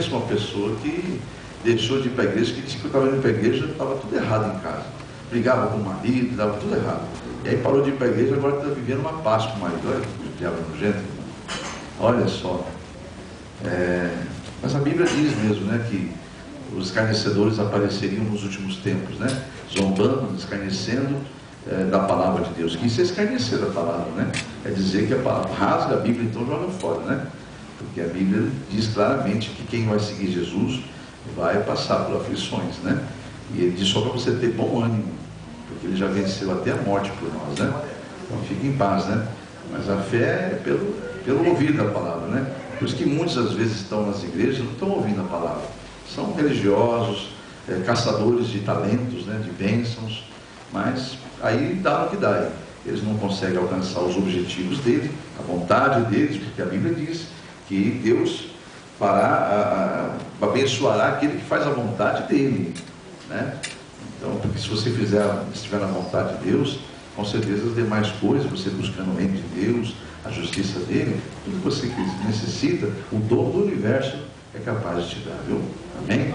conheço uma pessoa que deixou de ir para a igreja, que disse que eu estava indo para a igreja, estava tudo errado em casa. Brigava com o marido, estava tudo errado. E aí parou de ir para a igreja, agora está vivendo uma paz com o marido. Olha que diabo nojento. Olha só. Mas a Bíblia diz mesmo, né, que os escarnecedores apareceriam nos últimos tempos, né? Zombando, escarnecendo da palavra de Deus. Que isso é escarnecer da palavra, né? É dizer que a palavra rasga a Bíblia, então joga fora, né? Porque a Bíblia diz claramente que quem vai seguir Jesus vai passar por aflições, né? E ele diz só para você ter bom ânimo, porque ele já venceu até a morte por nós, né? Então fique em paz, né? Mas a fé é pelo ouvir da palavra, né? Por isso que muitos às vezes estão nas igrejas e não estão ouvindo a palavra. São religiosos, caçadores de talentos, né? De bênçãos, mas aí dá no que dá. Eles não conseguem alcançar os objetivos deles, a vontade deles, porque a Bíblia diz que Deus abençoará aquele que faz a vontade dele, né? Então, porque se você estiver na vontade de Deus, com certeza as demais coisas, você buscando o reino de Deus, a justiça dele, tudo que você necessita, o dom do universo é capaz de te dar, viu? Amém?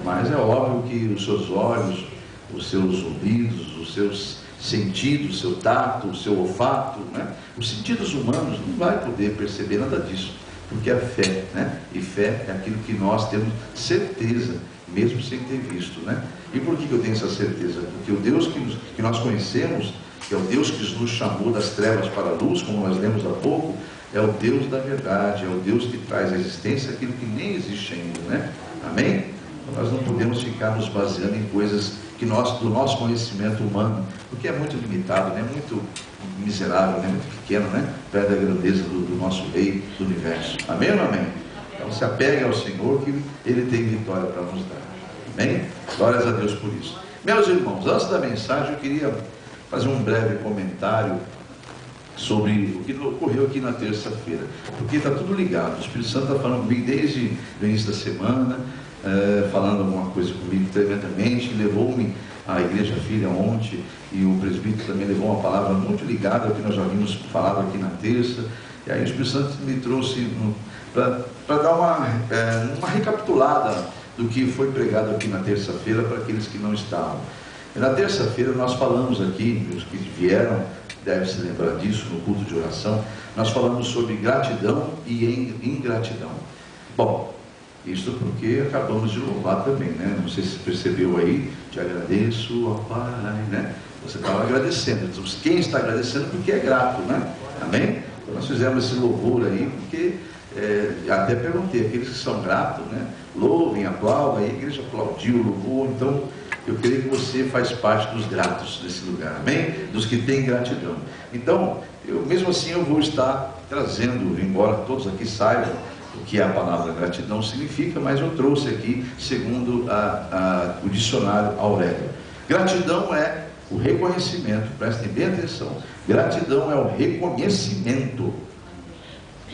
Mas é óbvio que os seus olhos, os seus ouvidos, os seus sentidos, o seu tato, o seu olfato, né? Os sentidos humanos não vai poder perceber nada disso, porque a fé, né? E fé é aquilo que nós temos certeza, mesmo sem ter visto, né? E por que eu tenho essa certeza? Porque o Deus que nós conhecemos, que é o Deus que nos chamou das trevas para a luz, como nós lemos há pouco, é o Deus da verdade, é o Deus que traz à existência aquilo que nem existe ainda, né? Amém? Então, nós não podemos ficar nos baseando em coisas do nosso conhecimento humano, porque é muito limitado, né? Muito miserável, né? Muito pequeno, né? Perto da grandeza do nosso Rei do Universo. Amém ou não amém? Então se apegue ao Senhor, que Ele tem vitória para nos dar. Amém? Glórias a Deus por isso. Meus irmãos, antes da mensagem eu queria fazer um breve comentário sobre o que ocorreu aqui na terça-feira, porque está tudo ligado. O Espírito Santo está falando comigo desde o início da semana, falando alguma coisa comigo tremendamente, levou-me à Igreja Filha ontem, e o presbítero também levou uma palavra muito ligada ao que nós já vimos falado aqui na terça, e aí o Espírito Santo me trouxe para dar uma recapitulada do que foi pregado aqui na terça-feira para aqueles que não estavam. E na terça-feira nós falamos aqui, os que vieram devem se lembrar disso no culto de oração, nós falamos sobre gratidão e ingratidão. Bom, isso porque acabamos de louvar também, né? Não sei se você percebeu aí, te agradeço, ó Pai, né? Você estava agradecendo, então, quem está agradecendo porque é grato, né? Amém? Então, nós fizemos esse louvor aí porque até perguntei, aqueles que são gratos, né? Louvem, aplaudem, aí a igreja aplaudiu, louvou, então eu creio que você faz parte dos gratos desse lugar, amém? Dos que têm gratidão. Então, mesmo assim eu vou estar trazendo, embora todos aqui saibam o que a palavra gratidão significa, mas eu trouxe aqui segundo o dicionário Aurélio. Gratidão é o reconhecimento, prestem bem atenção, gratidão é o reconhecimento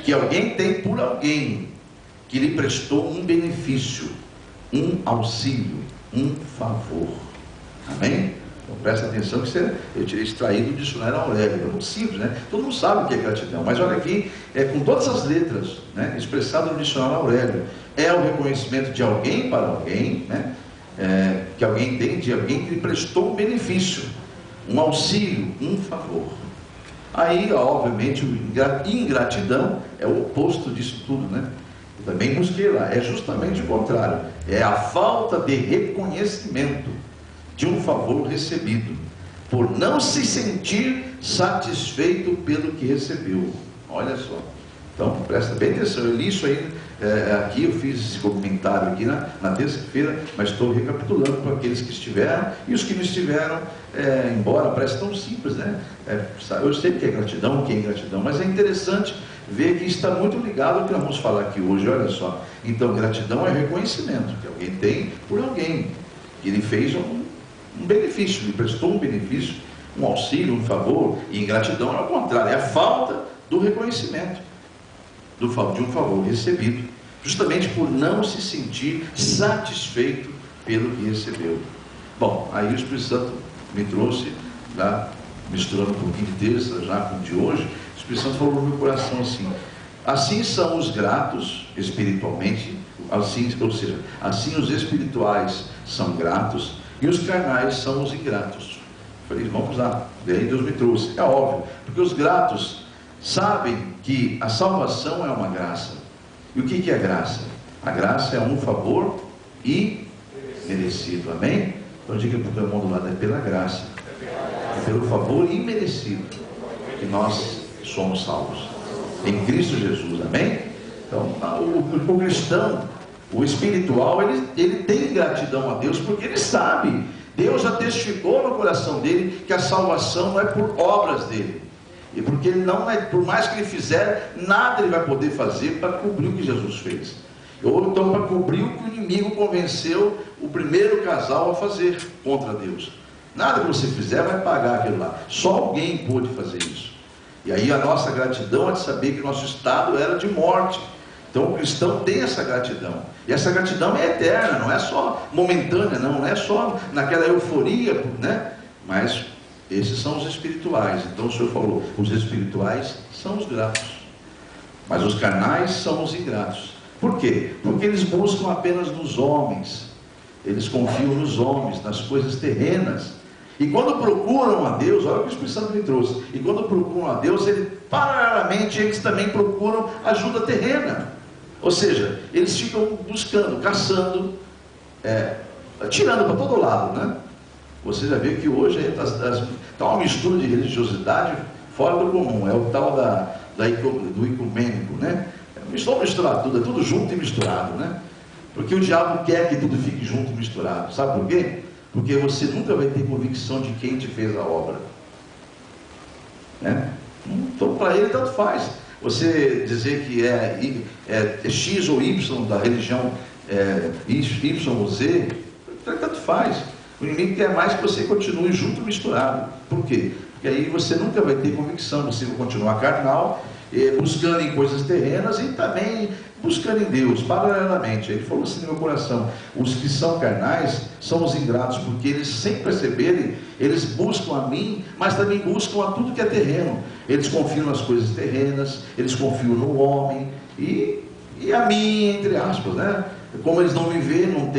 que alguém tem por alguém que lhe prestou um benefício, um auxílio, um favor. Amém? Então presta atenção que eu tirei extraído do dicionário Aurélio. É muito simples, né? Todo mundo sabe o que é gratidão, mas olha aqui, com todas as letras, né? Expressado no dicionário Aurélio. É o reconhecimento de alguém para alguém, né? Que alguém tem, de alguém que lhe prestou um benefício, um auxílio, um favor. Aí, obviamente, ingratidão é o oposto disso tudo, né? Eu também busquei lá, é justamente o contrário, é a falta de reconhecimento de um favor recebido, por não se sentir satisfeito pelo que recebeu. Olha só, então presta bem atenção, eu li isso aí, aqui eu fiz esse comentário aqui na terça-feira, mas estou recapitulando para aqueles que estiveram, e os que não estiveram, embora parece tão simples, né? Eu sei que é gratidão, mas é interessante ver que está muito ligado ao que nós vamos falar aqui hoje. Olha só, então gratidão é reconhecimento que alguém tem por alguém, que ele fez um benefício, lhe prestou um benefício, um auxílio, um favor. E ingratidão é o contrário, é a falta do reconhecimento de um favor recebido, justamente por não se sentir satisfeito pelo que recebeu. Bom, aí o Espírito Santo me trouxe, misturando um pouquinho de terça já com o de hoje. O Espírito Santo falou no meu coração assim: Assim são os gratos espiritualmente, assim, ou seja, assim os espirituais são gratos e os carnais são os ingratos. Falei, vamos lá, daí Deus me trouxe. É óbvio, porque os gratos sabem que a salvação é uma graça. E o que é graça? A graça é um favor imerecido, amém? Então diga para o teu irmão do lado, é pela graça, é pelo favor imerecido que nós somos salvos em Cristo Jesus, amém? Então o cristão, o espiritual, ele tem gratidão a Deus, porque ele sabe, Deus já testificou no coração dele que a salvação não é por obras dele, e porque ele não é, por mais que ele fizer, nada ele vai poder fazer para cobrir o que Jesus fez, ou então para cobrir o que o inimigo convenceu o primeiro casal a fazer contra Deus. Nada que você fizer vai pagar aquilo lá, só alguém pôde fazer isso. E aí a nossa gratidão é de saber que o nosso estado era de morte. Então o cristão tem essa gratidão, e essa gratidão é eterna, não é só momentânea, não é só naquela euforia, né? Mas esses são os espirituais. Então o Senhor falou, os espirituais são os gratos, mas os carnais são os ingratos. Por quê? Porque eles buscam apenas nos homens, eles confiam nos homens, nas coisas terrenas. E quando procuram a Deus, olha o que o Espírito Santo me trouxe, e quando procuram a Deus, paralelamente eles também procuram ajuda terrena. Ou seja, eles ficam buscando, caçando, tirando para todo lado, né? Você já vê que hoje está uma mistura de religiosidade fora do comum, é o tal do ecumênico, né? Misturar tudo, é tudo junto e misturado, né? Porque o diabo quer que tudo fique junto e misturado, sabe por quê? Porque você nunca vai ter convicção de quem te fez a obra, né? Então para ele tanto faz você dizer que é X ou Y da religião, Y ou Z, tanto faz. O inimigo quer mais que você continue junto e misturado. Por quê? Porque aí você nunca vai ter convicção, você vai continuar carnal, buscando em coisas terrenas e também buscando em Deus, paralelamente. Ele falou assim no meu coração, os que são carnais são os ingratos, porque eles, sem perceberem, eles buscam a mim, mas também buscam a tudo que é terreno. Eles confiam nas coisas terrenas, eles confiam no homem, e a mim, entre aspas, né? Como eles não me veem, não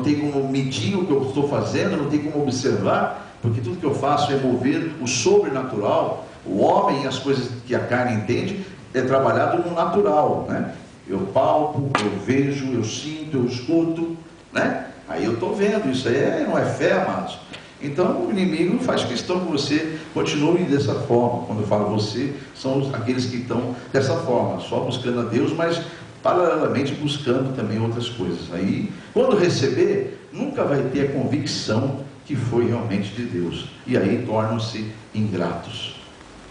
tem como medir o que eu estou fazendo, não tem como observar, porque tudo que eu faço é mover o sobrenatural. O homem e as coisas que a carne entende é trabalhado no natural, né? Eu palpo, eu vejo, eu sinto, eu escuto, né? Aí eu estou vendo, isso aí não é fé, amados. Então o inimigo faz questão que você continue dessa forma. Quando eu falo você, são aqueles que estão dessa forma, só buscando a Deus, mas paralelamente buscando também outras coisas. Aí, quando receber, nunca vai ter a convicção que foi realmente de Deus, e aí tornam-se ingratos.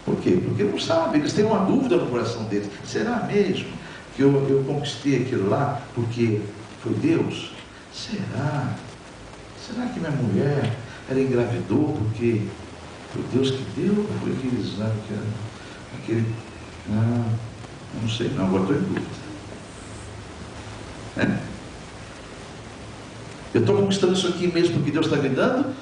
Por quê? Porque não sabem, eles têm uma dúvida no coração deles. Será mesmo que eu conquistei aquilo lá porque foi Deus? Será? Será que minha mulher, ela engravidou porque foi Deus que deu? Ou foi aquele... não sei, não, agora estou em dúvida. Eu estou conquistando isso aqui mesmo porque Deus está me dando?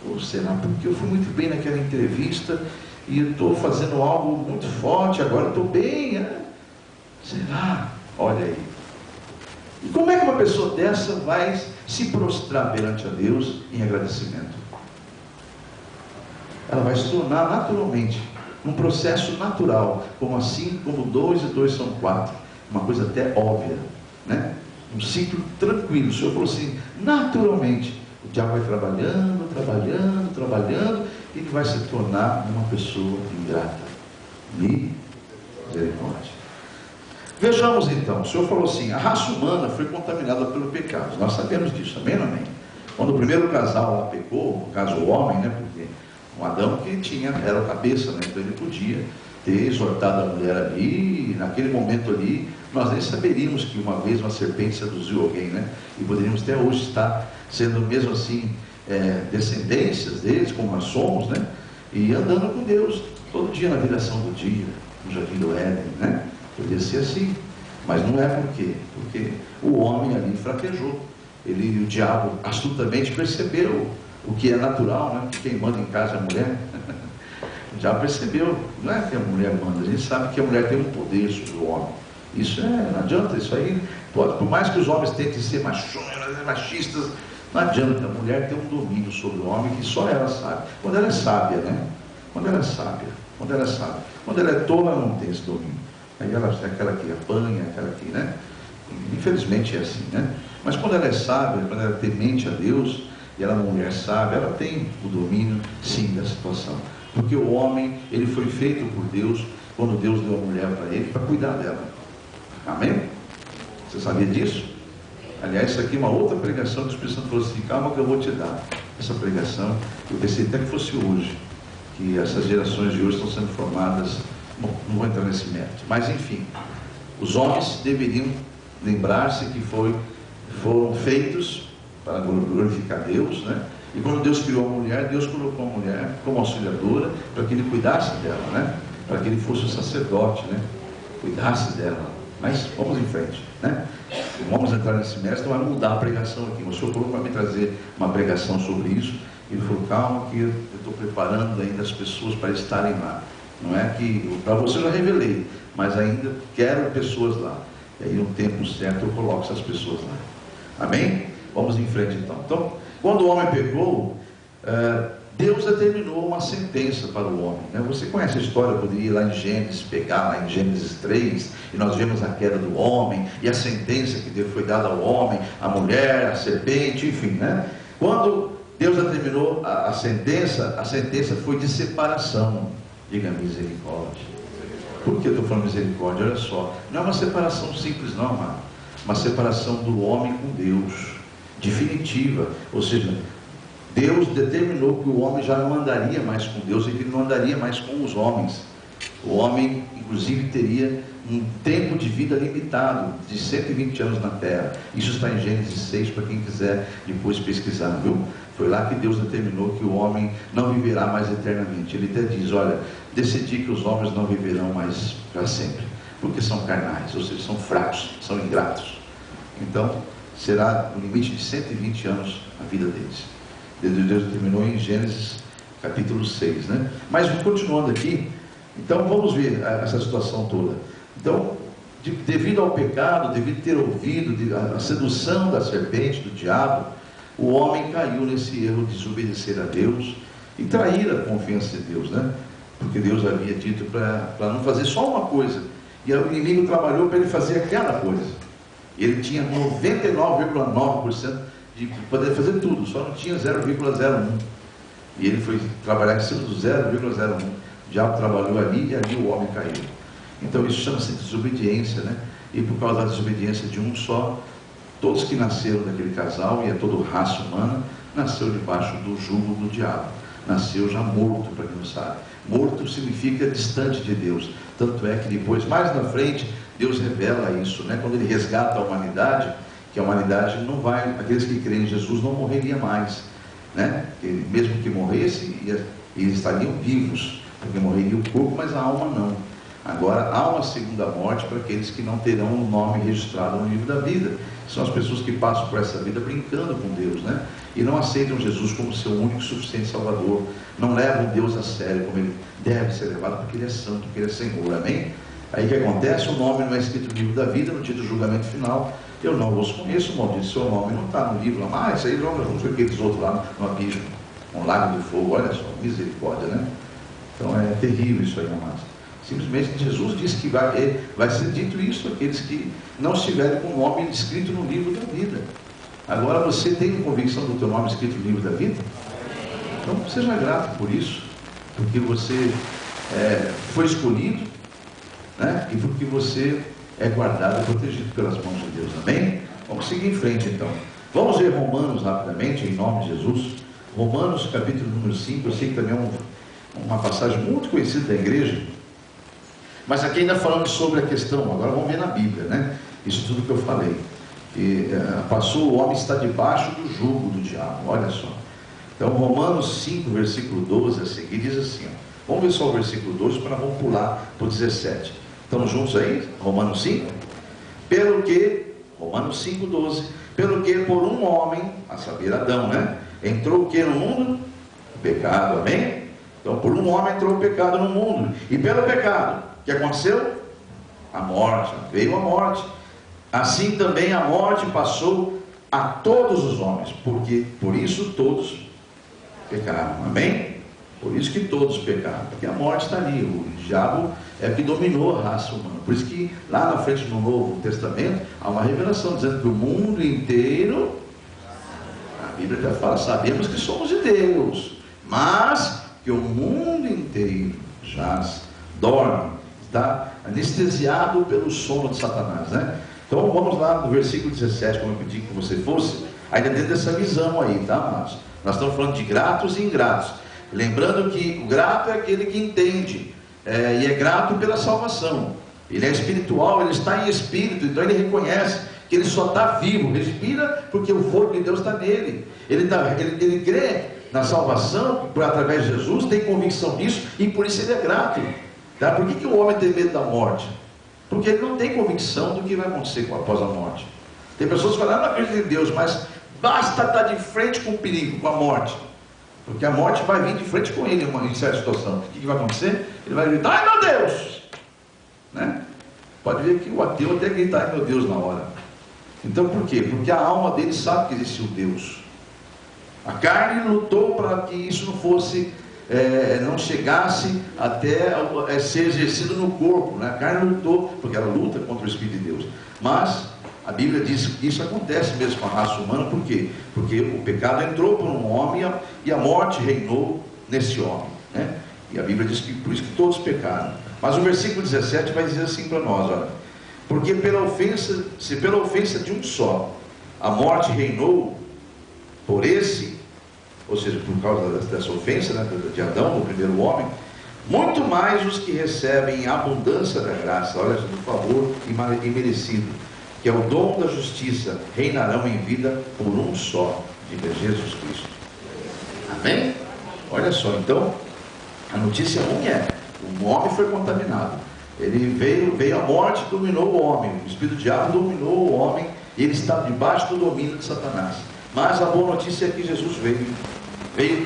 Ou será porque eu fui muito bem naquela entrevista e eu estou fazendo algo muito forte, agora estou bem, Será? Olha aí. E como é que uma pessoa dessa vai se prostrar perante a Deus em agradecimento? Ela vai se tornar naturalmente, num processo natural, como 2 e 2 são 4, uma coisa até óbvia, né? Um ciclo tranquilo. O Senhor falou assim, naturalmente, o diabo vai trabalhando, e ele vai se tornar uma pessoa ingrata. Misericórdia. Vejamos então, o Senhor falou assim, a raça humana foi contaminada pelo pecado. Nós sabemos disso, amém ou não amém? Quando o primeiro casal lá pecou, no caso o homem, né? Porque o Adão que era o cabeça, né? Então ele podia ter exortado a mulher ali, e naquele momento ali, nós nem saberíamos que uma vez uma serpente seduziu alguém, né? E poderíamos até hoje estar sendo mesmo assim, descendências deles, como nós somos, né? E andando com Deus, todo dia na viração do dia, no jardim do Éden, né? Podia ser assim, mas não é por quê? Porque o homem ali fraquejou. O diabo astutamente percebeu o que é natural, né? Que quem manda em casa é a mulher. Já percebeu, não é que a mulher manda, a gente sabe que a mulher tem um poder sobre o homem. Isso não adianta, isso aí, por mais que os homens tentem ser machistas, não adianta, a mulher tem um domínio sobre o homem que só ela sabe. Quando ela é sábia, né? Quando ela é sábia. Quando ela é tola, não tem esse domínio. Aí ela é aquela que apanha, aquela que, né? Infelizmente é assim, né? Mas quando ela é sábia, quando ela é temente a Deus, e ela é uma mulher sábia, ela tem o domínio, sim, da situação. Porque o homem, ele foi feito por Deus, quando Deus deu a mulher para ele, para cuidar dela. Amém? Você sabia disso? Aliás, isso aqui é uma outra pregação que o Espírito Santo falou assim: calma que eu vou te dar. Essa pregação, eu pensei até que fosse hoje, que essas gerações de hoje estão sendo formadas. Bom, não vou entrar nesse mérito, mas enfim, os homens deveriam lembrar-se que foram feitos para glorificar Deus, né? E quando Deus criou a mulher, Deus colocou a mulher como auxiliadora para que ele cuidasse dela, né? Para que ele fosse o sacerdote, né? Cuidasse dela. Mas vamos em frente, né? Vamos entrar nesse mérito, não vai mudar a pregação aqui. O Senhor falou para me trazer uma pregação sobre isso. Ele falou: calma que eu estou preparando ainda as pessoas para estarem lá. Não é que para você eu já revelei, mas ainda quero pessoas lá. E aí no tempo certo eu coloco essas pessoas lá. Amém? Vamos em frente então. Então, quando o homem pecou, Deus determinou uma sentença para o homem, né? Você conhece a história, eu poderia ir lá em Gênesis, pegar lá em Gênesis 3, e nós vemos a queda do homem, e a sentença que foi dada ao homem, a mulher, a serpente, enfim, né? Quando Deus determinou a sentença foi de separação. Diga misericórdia. Por que eu estou falando misericórdia? Olha só, não é uma separação simples não, amado. Uma separação do homem com Deus, definitiva. Ou seja, Deus determinou que o homem já não andaria mais com Deus e que ele não andaria mais com os homens. O homem, inclusive, teria um tempo de vida limitado, de 120 anos na terra. Isso está em Gênesis 6, para quem quiser depois pesquisar, viu? Foi lá que Deus determinou que o homem não viverá mais eternamente. Ele até diz: olha, decidi que os homens não viverão mais para sempre, porque são carnais, ou seja, são fracos, são ingratos. Então, será no limite de 120 anos a vida deles. Deus determinou em Gênesis capítulo 6, né? Mas continuando aqui, então vamos ver essa situação toda. Então, devido ao pecado, devido ter ouvido a sedução da serpente, do diabo, o homem caiu nesse erro de desobedecer a Deus e trair a confiança de Deus, né? Porque Deus havia dito para não fazer só uma coisa, e o inimigo trabalhou para ele fazer aquela coisa. Ele tinha 99,9% de poder fazer tudo, só não tinha 0,01. E ele foi trabalhar em cima do 0,01. O diabo trabalhou ali e ali o homem caiu. Então isso chama-se desobediência, né? E por causa da desobediência de um só, todos que nasceram daquele casal, e é toda a raça humana, nasceu debaixo do jugo do diabo. Nasceu já morto, para quem não sabe. Morto significa distante de Deus. Tanto é que depois, mais na frente, Deus revela isso, né? Quando ele resgata a humanidade, que a humanidade não vai, aqueles que creem em Jesus não morreriam mais, né? Ele, mesmo que morresse, eles estariam vivos, porque morreria o corpo, mas a alma não. Agora há uma segunda morte para aqueles que não terão o nome registrado no livro da vida. São as pessoas que passam por essa vida brincando com Deus, né? E não aceitam Jesus como seu único e suficiente Salvador. Não levam Deus a sério como ele deve ser levado, porque ele é santo, porque ele é Senhor. Amém? Aí o que acontece? O nome não é escrito no livro da vida, no dia do julgamento final. Eu não vos conheço, maldito, seu nome não está no livro. Ah, isso aí joga junto com aqueles outros lá no abismo, no lago de fogo. Olha só, misericórdia, né? Então é terrível isso aí, amados. Simplesmente Jesus disse que vai ser dito isso àqueles que não estiverem com o nome escrito no livro da vida. Agora você tem convicção do teu nome escrito no livro da vida? Então seja grato por isso, porque você foi escolhido, né? E porque você é guardado e protegido pelas mãos de Deus. Amém? Vamos seguir em frente então. Vamos ver Romanos rapidamente, em nome de Jesus. Romanos capítulo número 5, eu sei que também é uma passagem muito conhecida da igreja. Mas aqui ainda falando sobre a questão, agora vamos ver na Bíblia, né? Isso tudo que eu falei. O homem está debaixo do jugo do diabo, olha só. Então Romanos 5, versículo 12 a seguir, diz assim, ó. Vamos ver só o versículo 12 para não pular para o 17. Estamos juntos aí? Romanos 5? Romanos 5, 12. Pelo que por um homem, a saber Adão, né? Entrou o que no mundo? O pecado, amém? Então, por um homem entrou o pecado no mundo, e pelo pecado, o que aconteceu? A morte, veio a morte. Assim também a morte passou a todos os homens, porque por isso todos pecaram. Amém? Por isso que todos pecaram, porque a morte está ali. O diabo é que dominou a raça humana. Por isso que lá na frente no Novo Testamento há uma revelação dizendo que o mundo inteiro, a Bíblia já fala, sabemos que somos de Deus, mas que o mundo inteiro jaz, dorme, está anestesiado pelo sono de Satanás, né? Então vamos lá no versículo 17, como eu pedi que você fosse, ainda dentro dessa visão aí, tá, amados? Nós estamos falando de gratos e ingratos. Lembrando que o grato é aquele que entende, e é grato pela salvação. Ele é espiritual, ele está em espírito, então ele reconhece que ele só está vivo, respira, porque o fogo de Deus está nele. Ele crê na salvação, através de Jesus, tem convicção disso, e por isso ele é grato. Tá? Por que o homem tem medo da morte? Porque ele não tem convicção do que vai acontecer após a morte. Tem pessoas que falam, não acredito em Deus, mas basta estar de frente com o perigo, com a morte. Porque a morte vai vir de frente com ele em certa situação. O que vai acontecer? Ele vai gritar, ai meu Deus! Né? Pode ver que o ateu até grita, ai meu Deus, na hora. Então por quê? Porque a alma dele sabe que existe o Deus. A carne lutou para que isso não fosse, não chegasse até ser exercido no corpo, né? A carne lutou, porque ela luta contra o Espírito de Deus. Mas a Bíblia diz que isso acontece mesmo com a raça humana. Por quê? Porque o pecado entrou por um homem e a morte reinou nesse homem, né? E a Bíblia diz que por isso que todos pecaram. Mas o versículo 17 vai dizer assim para nós, olha: porque se pela ofensa de um só a morte reinou por esse, ou seja, por causa dessa ofensa, né, de Adão, do primeiro homem, muito mais os que recebem a abundância da graça, olha, do favor imerecido, que é o dom da justiça, reinarão em vida por um só, diga Jesus Cristo. Amém? Olha só, então, a notícia ruim é, o homem foi contaminado, ele veio a morte, dominou o homem, o espírito do diabo dominou o homem, e ele está debaixo do domínio de Satanás. Mas a boa notícia é que Jesus veio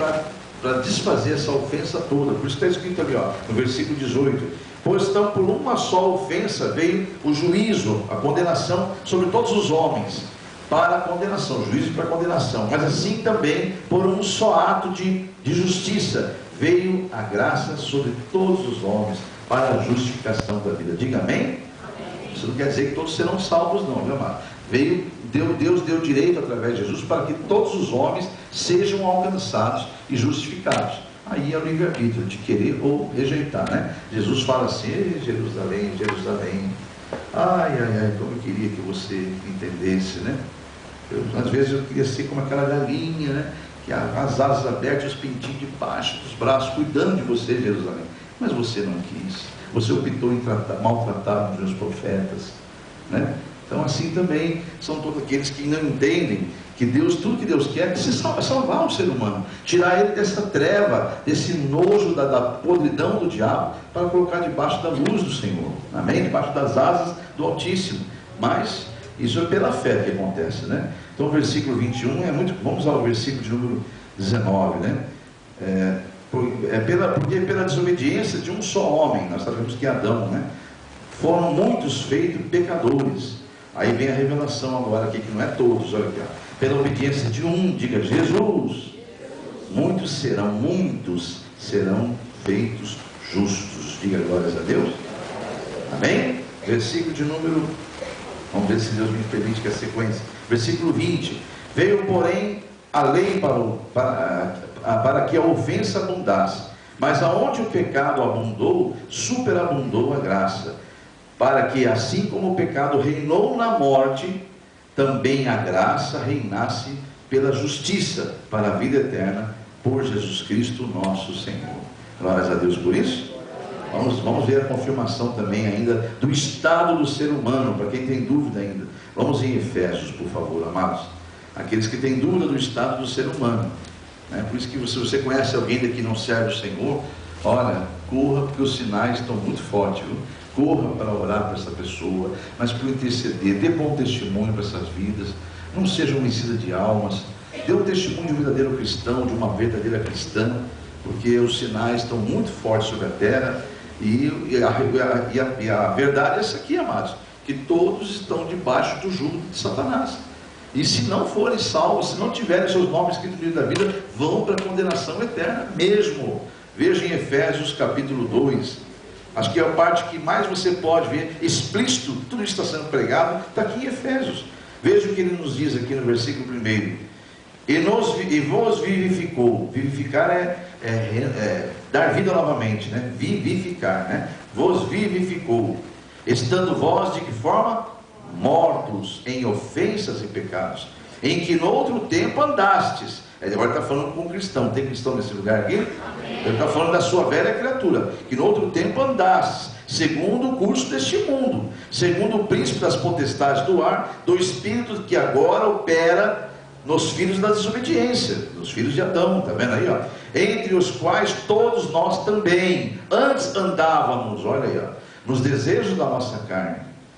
para desfazer essa ofensa toda. Por isso está escrito ali, ó, no versículo 18: pois então por uma só ofensa veio o juízo, a condenação sobre todos os homens, para a condenação, juízo para a condenação. Mas assim também por um só ato de justiça veio a graça sobre todos os homens, para a justificação da vida. Diga amém? Amém. Isso não quer dizer que todos serão salvos não, meu amado. Deus deu direito através de Jesus para que todos os homens sejam alcançados e justificados. Aí é o livre-arbítrio de querer ou rejeitar, né? Jesus fala assim: Jerusalém, Jerusalém, ai, como eu queria que você entendesse, né? Às vezes eu queria ser como aquela galinha, né? Que as asas abertas, os pintinhos debaixo dos braços, cuidando de você, Jerusalém. Mas você não quis. Você optou em maltratar os meus profetas, né? Então assim também são todos aqueles que não entendem que Deus, tudo que Deus quer é salvar o ser humano, tirar ele dessa treva, desse nojo da podridão do diabo, para colocar debaixo da luz do Senhor, amém? Debaixo das asas do Altíssimo. Mas isso é pela fé que acontece, né? Então o versículo 21 é muito, vamos ao versículo de número 19, né? Porque pela desobediência de um só homem, nós sabemos que é Adão, né? Foram muitos feitos pecadores. Aí vem a revelação agora aqui, que não é todos, olha aqui, ó. Pela obediência de um, diga Jesus, muitos serão feitos justos, diga glórias a Deus, amém? Versículo de número, vamos ver se Deus me permite que a sequência, versículo 20, veio porém a lei para que a ofensa abundasse, mas aonde o pecado abundou, superabundou a graça, para que assim como o pecado reinou na morte, também a graça reinasse pela justiça para a vida eterna, por Jesus Cristo nosso Senhor. Glórias a Deus por isso. Vamos ver a confirmação também ainda do estado do ser humano, para quem tem dúvida ainda. Vamos em Efésios, por favor, amados. Aqueles que têm dúvida do estado do ser humano, né? Por isso que se você conhece alguém que não serve o Senhor, olha, corra, porque os sinais estão muito fortes, viu? Corra para orar para essa pessoa, mas para interceder, dê bom testemunho para essas vidas, não seja homicida de almas, dê um testemunho de um verdadeiro cristão, de uma verdadeira cristã, porque os sinais estão muito fortes sobre a terra, e a verdade é essa aqui, amados, que todos estão debaixo do jugo de Satanás. E se não forem salvos, se não tiverem seus nomes escritos no livro da vida, vão para a condenação eterna mesmo. Veja em Efésios capítulo 2. Acho que é a parte que mais você pode ver explícito, tudo isso está sendo pregado, está aqui em Efésios. Veja o que ele nos diz aqui no versículo 1. E vos vivificou. Vivificar é dar vida novamente, né? Vivificar, né? Vos vivificou. Estando vós de que forma? Mortos em ofensas e pecados, em que no outro tempo andastes. Agora está falando com um cristão. Tem cristão nesse lugar aqui? Amém. Ele está falando da sua velha criatura, que no outro tempo andastes, segundo o curso deste mundo, segundo o príncipe das potestades do ar, do espírito que agora opera nos filhos da desobediência, nos filhos de Adão. Está vendo aí, ó? Entre os quais todos nós também antes andávamos, olha aí, ó, nos desejos da nossa carne,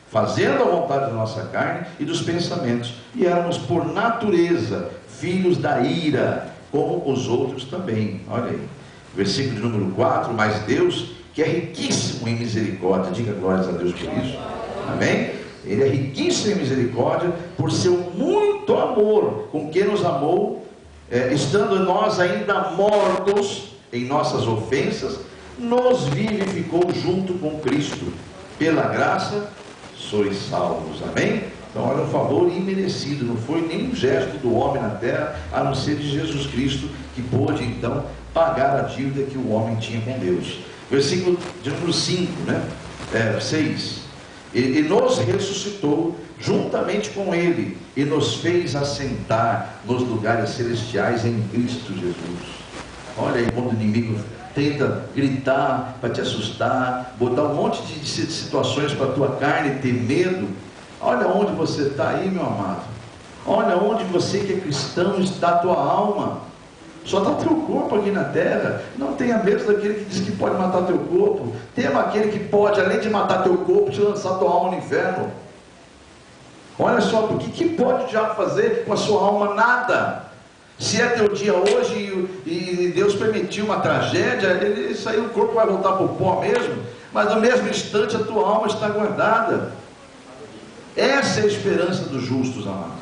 fazendo a vontade da nossa carne e dos pensamentos, e éramos por natureza filhos da ira, como os outros também. Olha aí, versículo de número 4. Mas Deus, que é riquíssimo em misericórdia, diga glórias a Deus por isso, amém? Ele é riquíssimo em misericórdia, por seu muito amor, com que nos amou, estando nós ainda mortos em nossas ofensas, nos vivificou junto com Cristo. Pela graça sois salvos, amém? Então olha, um favor imerecido, não foi nenhum gesto do homem na terra, a não ser de Jesus Cristo, que pôde então pagar a dívida que o homem tinha com Deus. Versículo de número 5, né? 6. E nos ressuscitou juntamente com Ele, e nos fez assentar nos lugares celestiais em Cristo Jesus. Olha aí, quando o inimigo tenta gritar para te assustar, botar um monte de situações para a tua carne ter medo. Olha onde você está aí, meu amado. Olha onde você que é cristão está, a tua alma. Só está teu corpo aqui na terra. Não tenha medo daquele que diz que pode matar teu corpo. Tema aquele que pode, além de matar teu corpo, te lançar tua alma no inferno. Olha só, porque que pode o diabo fazer com a sua alma? Nada. Se é teu dia hoje e Deus permitiu uma tragédia, isso aí, o corpo vai voltar para o pó mesmo, mas no mesmo instante a tua alma está guardada. Essa é a esperança dos justos, amados.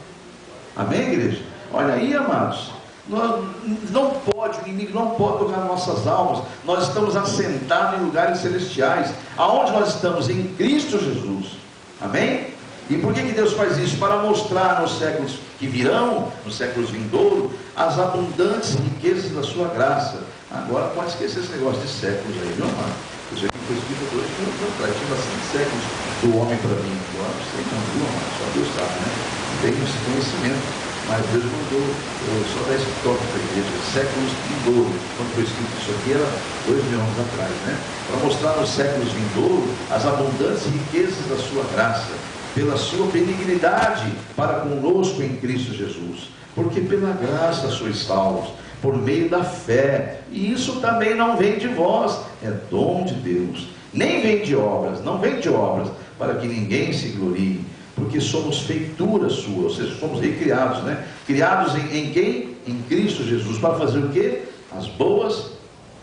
Amém, igreja? Olha aí, amados, não pode, o inimigo não pode tocar nas nossas almas. Nós estamos assentados em lugares celestiais. Aonde nós estamos? Em Cristo Jesus. Amém? E por que Deus faz isso? Para mostrar nos séculos que virão, nos séculos vindouros, as abundantes riquezas da sua graça. Agora pode esquecer esse negócio de séculos aí, meu amado. Isso aqui foi escrito hoje, tinha bastante séculos do homem para mim. Agora não sei não, viu, amado? Só Deus sabe, né? Tem esse conhecimento, mas Deus mandou só dar esse toque para a igreja. Séculos vindouros. Quando foi escrito isso aqui era 2000 anos atrás, né? Para mostrar nos séculos vindouros as abundantes riquezas da sua graça, pela sua benignidade para conosco em Cristo Jesus, porque pela graça sois salvos, por meio da fé, e isso também não vem de vós, é dom de Deus, nem vem de obras, não vem de obras, para que ninguém se glorie, porque somos feitura sua, ou seja, somos recriados, né? Criados em quem? Em Cristo Jesus, para fazer o quê? As boas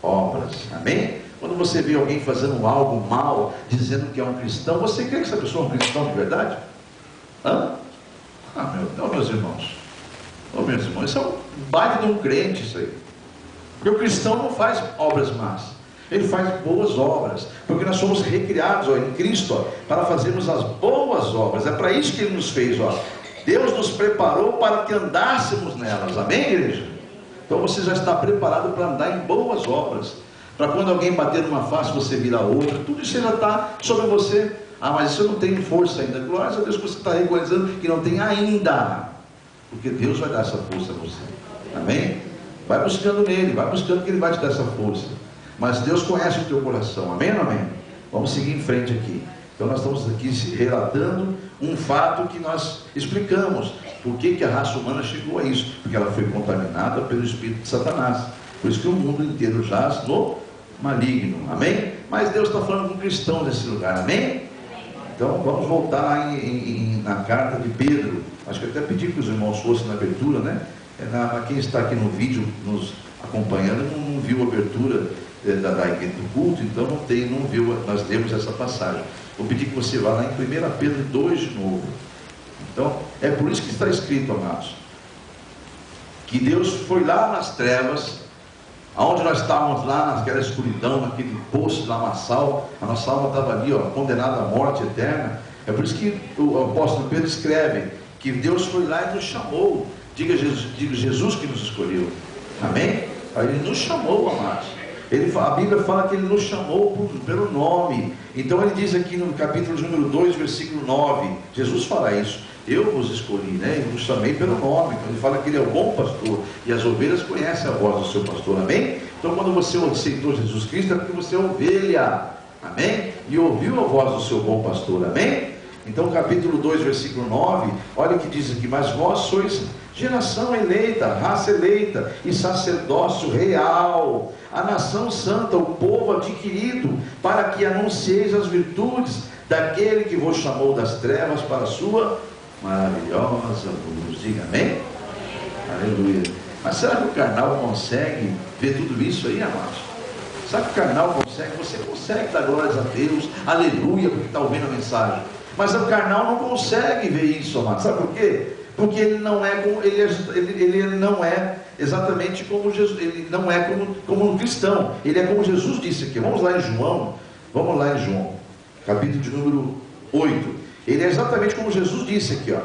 obras, amém? Quando você vê alguém fazendo algo mal, dizendo que é um cristão, você crê que essa pessoa é um cristão de verdade? Hã? Meus irmãos. Meus irmãos, isso é um baile de um crente, isso aí. Porque o cristão não faz obras más. Ele faz boas obras. Porque nós somos recriados, ó, em Cristo, ó, para fazermos as boas obras. É para isso que Ele nos fez, ó. Deus nos preparou para que andássemos nelas. Amém, igreja? Então você já está preparado para andar em boas obras. Para quando alguém bater numa face, você virar outra. Tudo isso já está sobre você. Mas isso eu não tenho força ainda. Glórias a Deus que você está reconhecendo que não tem ainda. Porque Deus vai dar essa força a você. Amém? Vai buscando nele, vai buscando que Ele vai te dar essa força. Mas Deus conhece o teu coração. Amém ou não amém? Vamos seguir em frente aqui. Então nós estamos aqui relatando um fato que nós explicamos. Por que a raça humana chegou a isso? Porque ela foi contaminada pelo espírito de Satanás. Por isso que o mundo inteiro jaz no maligno, amém? Mas Deus está falando com cristãos nesse lugar, amém? Então vamos voltar lá na carta de Pedro. Acho que eu até pedi que os irmãos fossem na abertura, né? Quem está aqui no vídeo nos acompanhando, não viu a abertura do culto, então não viu, nós lemos essa passagem. Vou pedir que você vá lá em 1 Pedro 2 de novo. Então, é por isso que está escrito, amados, que Deus foi lá nas trevas, aonde nós estávamos lá naquela escuridão, naquele poço, lamaçal, a nossa alma estava ali, condenada à morte eterna. É por isso que o apóstolo Pedro escreve que Deus foi lá e nos chamou. Diga Jesus que nos escolheu. Amém? Ele nos chamou, amados. A Bíblia fala que Ele nos chamou pelo nome. Então Ele diz aqui no capítulo número 2, versículo 9, Jesus fala isso: eu vos escolhi, né? Eu vos chamei pelo nome. Então Ele fala que Ele é o bom pastor, e as ovelhas conhecem a voz do seu pastor. Amém? Então quando você aceitou Jesus Cristo, é porque você é ovelha. Amém? E ouviu a voz do seu bom pastor. Amém? Então capítulo 2, versículo 9, olha o que diz aqui: mas vós sois geração eleita, raça eleita, e sacerdócio real, a nação santa, o povo adquirido, para que anuncieis as virtudes daquele que vos chamou das trevas para a sua maravilhosa luz. Diga amém? Aleluia. Mas será que o carnal consegue ver tudo isso aí, amados? Será que o carnal consegue? Você consegue dar glórias a Deus, aleluia, porque está ouvindo a mensagem. Mas o carnal não consegue ver isso, amados. Sabe por quê? Porque ele não é exatamente como Jesus, ele não é como um cristão, ele é como Jesus disse aqui. Vamos lá em João, capítulo de número 8. Ele é exatamente como Jesus disse aqui,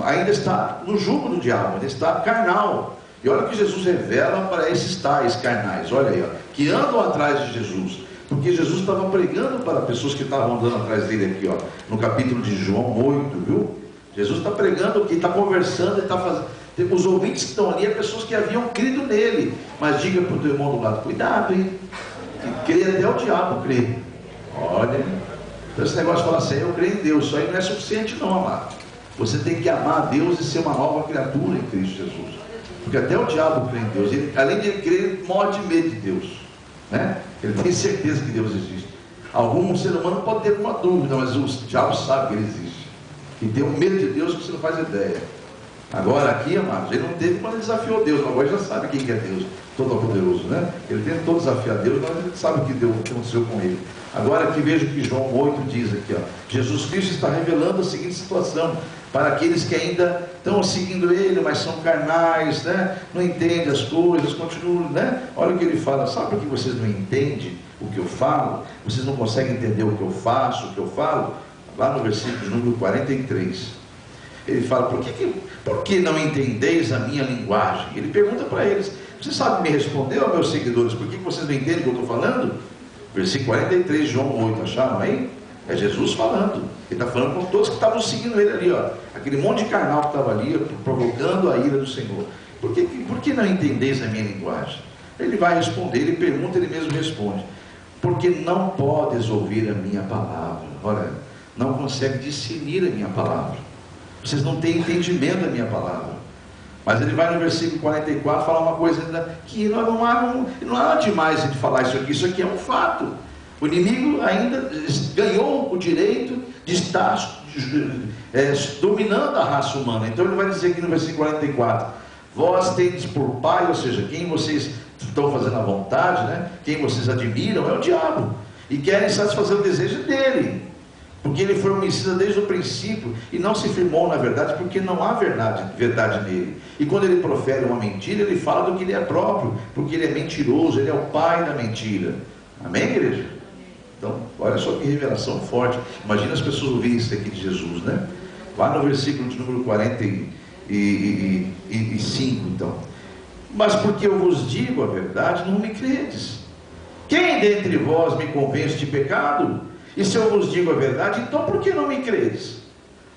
ainda está no jugo do diabo, ainda está carnal. E olha o que Jesus revela para esses tais carnais, olha aí, que andam atrás de Jesus. Porque Jesus estava pregando para pessoas que estavam andando atrás dele aqui, no capítulo de João 8, viu? Jesus está pregando, que está conversando, está fazendo. Os ouvintes que estão ali é pessoas que haviam crido nele. Mas diga para o teu irmão do lado: cuidado, hein? Que crê até o diabo crê. Olha, então esse negócio de falar assim, eu creio em Deus, isso aí não é suficiente não, amado. Você tem que amar a Deus e ser uma nova criatura em Cristo Jesus. Porque até o diabo crê em Deus. Ele, além de crer, ele morre de medo de Deus, né? Ele tem certeza que Deus existe. Algum ser humano pode ter alguma dúvida, mas o diabo sabe que ele existe. E tem um medo de Deus que você não faz ideia. Agora aqui, amados, ele não teve quando ele desafiou Deus, mas agora já sabe quem que é Deus, Todo-Poderoso, né? Ele tentou desafiar Deus, mas ele sabe o que aconteceu com ele. Agora aqui veja o que João 8 diz aqui, Jesus Cristo está revelando a seguinte situação para aqueles que ainda estão seguindo ele, mas são carnais, né? Não entendem as coisas, continuam, né? Olha o que ele fala: sabe por que vocês não entendem o que eu falo? Vocês não conseguem entender o que eu faço, o que eu falo? Lá no versículo número 43, ele fala: por que não entendeis a minha linguagem? Ele pergunta para eles. Você sabe me responder, ó meus seguidores, por que vocês não entendem o que eu estou falando? Versículo 43, João 8, acharam aí? É Jesus falando. Ele está falando com todos que estavam seguindo ele ali, aquele monte de carnal que estava ali, provocando a ira do Senhor. Por que não entendeis a minha linguagem? Ele vai responder, ele pergunta, ele mesmo responde: porque não podes ouvir a minha palavra. Olha, não consegue discernir a minha palavra. Vocês não têm entendimento da minha palavra. Mas ele vai no versículo 44 falar uma coisa ainda, que não há nada demais de falar isso aqui é um fato. O inimigo ainda ganhou o direito de estar dominando a raça humana. Então ele vai dizer aqui no versículo 44: vós tendes por pai, ou seja, quem vocês estão fazendo a vontade, né? Quem vocês admiram é o diabo, e querem satisfazer o desejo dele, porque ele foi homicida desde o princípio e não se firmou na verdade, porque não há verdade nele. E quando ele profere uma mentira, ele fala do que ele é próprio, porque ele é mentiroso, ele é o pai da mentira. Amém, igreja? Então, olha só que revelação forte. Imagina as pessoas ouvirem isso aqui de Jesus, né? Lá no versículo de número 45, então: mas porque eu vos digo a verdade, não me credes. Quem dentre vós me convence de pecado? E se eu vos digo a verdade, então por que não me credes?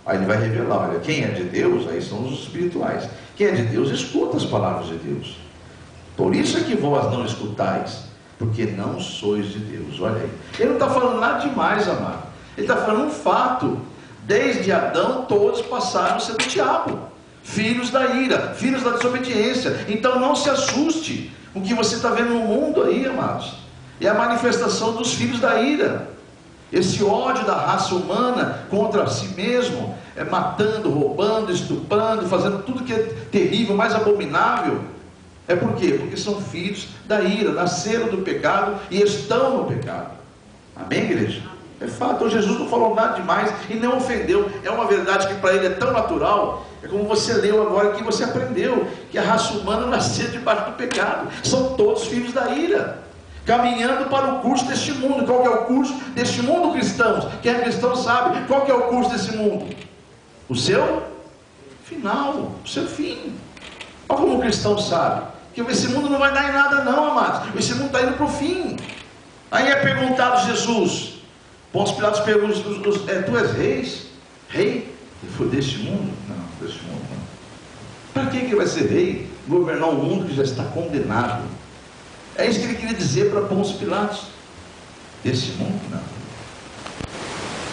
Aí ele vai revelar: olha, quem é de Deus, aí são os espirituais. Quem é de Deus, escuta as palavras de Deus. Por isso é que vós não escutais, porque não sois de Deus. Olha aí, ele não está falando nada demais, amado. Ele está falando um fato: desde Adão todos passaram a ser do diabo, filhos da ira, filhos da desobediência. Então não se assuste. O que você está vendo no mundo aí, amados, é a manifestação dos filhos da ira. Esse ódio da raça humana contra si mesmo, matando, roubando, estuprando, fazendo tudo que é terrível, mais abominável. É por quê? Porque são filhos da ira, nasceram do pecado e estão no pecado. Amém, igreja? É fato. Então Jesus não falou nada demais e não ofendeu. É uma verdade que para ele é tão natural. É como você leu agora, que você aprendeu, que a raça humana nasceu debaixo do pecado. São todos filhos da ira, caminhando para o curso deste mundo. Qual que é o curso deste mundo, cristãos? Quem é cristão sabe qual que é o curso desse mundo. O seu final, o seu fim. Olha como o cristão sabe que esse mundo não vai dar em nada não, amados. Esse mundo está indo para o fim. Aí é perguntado Jesus, Pôncio Pilatos pergunta: tu és rei deste mundo? Não, deste mundo não. Para que ele vai ser rei? Governar um mundo que já está condenado. É isso que ele queria dizer para Pôncio Pilatos. Desse mundo? Não.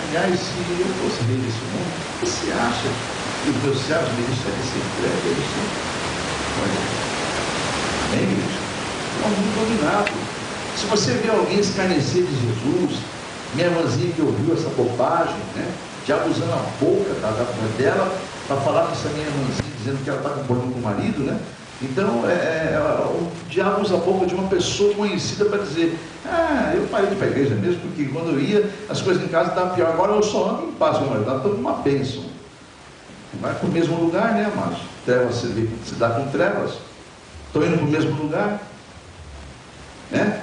Aliás, se eu fosse rei desse mundo, você acha que os meus servos me deixariam ser entregue a isso? Olha, amém, igreja? É um mundo dominado. Se você vê alguém escarnecer de Jesus, minha irmãzinha que ouviu essa bobagem, né, já usando a boca da dela para falar com essa minha irmãzinha, dizendo que ela está com problema com o marido, né? Então, o diabo usa a boca de uma pessoa conhecida para dizer: eu parei de ir para a igreja mesmo, porque quando eu ia, as coisas em casa estavam pior, agora eu só ando em paz com o marido, estou uma bênção. Vai para o mesmo lugar, né, amados? Trevas se dá com trevas. Estou indo para o mesmo lugar, né?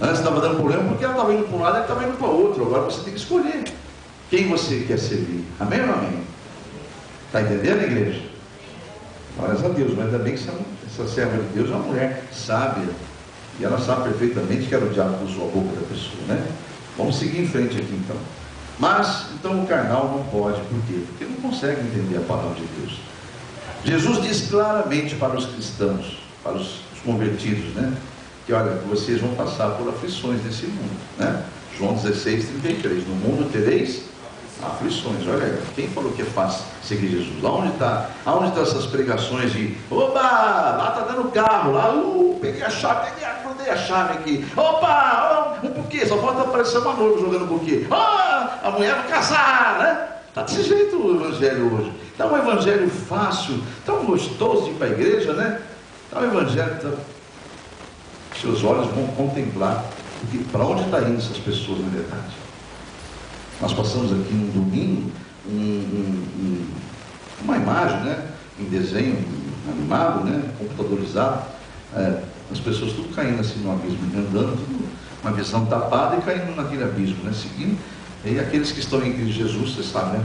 Antes estava dando problema porque ela estava indo para um lado e ela estava indo para o outro. Agora você tem que escolher quem você quer servir. Amém ou não amém? Está entendendo, igreja? Glórias a Deus. Mas ainda bem que essa serva de Deus é uma mulher sábia, e ela sabe perfeitamente que era o diabo que usou a boca da pessoa, né? Vamos seguir em frente aqui então. Mas, então o carnal não pode. Por quê? Porque não consegue entender a palavra de Deus. Jesus diz claramente para os cristãos, para os convertidos, né, que olha, vocês vão passar por aflições nesse mundo, né? João 16:33, no mundo tereis aflições. Olha, quem falou que é fácil seguir Jesus? Aonde está essas pregações de opa, lá está dando carro, lá, peguei a chave, acordei a chave aqui, opa, um buquê, só falta aparecer uma noiva jogando buquê, a mulher vai casar, né? Está desse jeito o evangelho hoje. Está um evangelho fácil, tão gostoso de ir para a igreja, né? Está um evangelho que seus olhos vão contemplar para onde está indo essas pessoas na verdade. Nós passamos aqui no domingo uma imagem, né, em desenho animado, né, computadorizado, as pessoas tudo caindo assim no abismo, andando, tudo, uma visão tapada e caindo naquele abismo, né, seguindo. E aqueles que estão em Cristo Jesus, você sabe, né,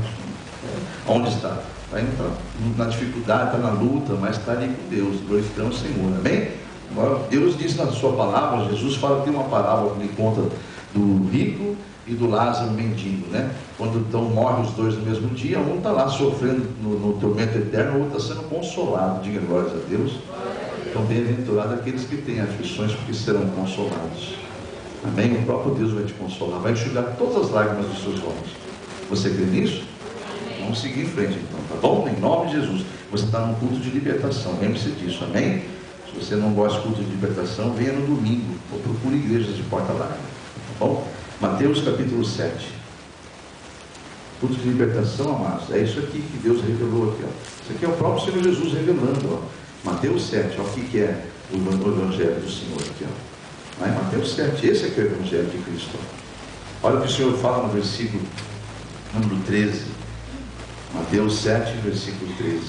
onde está? Está indo na dificuldade, está na luta, mas está ali com Deus, glorificando o Senhor, amém? Agora, Deus diz na sua palavra, Jesus fala que tem uma parábola que ele conta do rico e do Lázaro mendigo, né? Quando então morrem os dois no mesmo dia, um está lá sofrendo no tormento eterno, o outro está sendo consolado. Diga glórias a Deus. Então, bem-aventurado aqueles que têm aflições, porque serão consolados. Amém? O próprio Deus vai te consolar, vai enxugar todas as lágrimas dos seus olhos. Você crê nisso? Vamos seguir em frente então, tá bom? Em nome de Jesus. Você está num culto de libertação, lembre-se disso, amém? Se você não gosta de culto de libertação, venha no domingo, ou procure igrejas de porta larga, tá bom? Mateus capítulo 7. Culto de libertação, amados, é isso aqui que Deus revelou aqui, ó. Isso aqui é o próprio Senhor Jesus revelando, ó. Mateus 7, ó, o que é o evangelho do Senhor aqui, ó. Lá em Mateus 7, esse aqui é o evangelho de Cristo, ó. Olha o que o Senhor fala no versículo número 13. Mateus 7, versículo 13.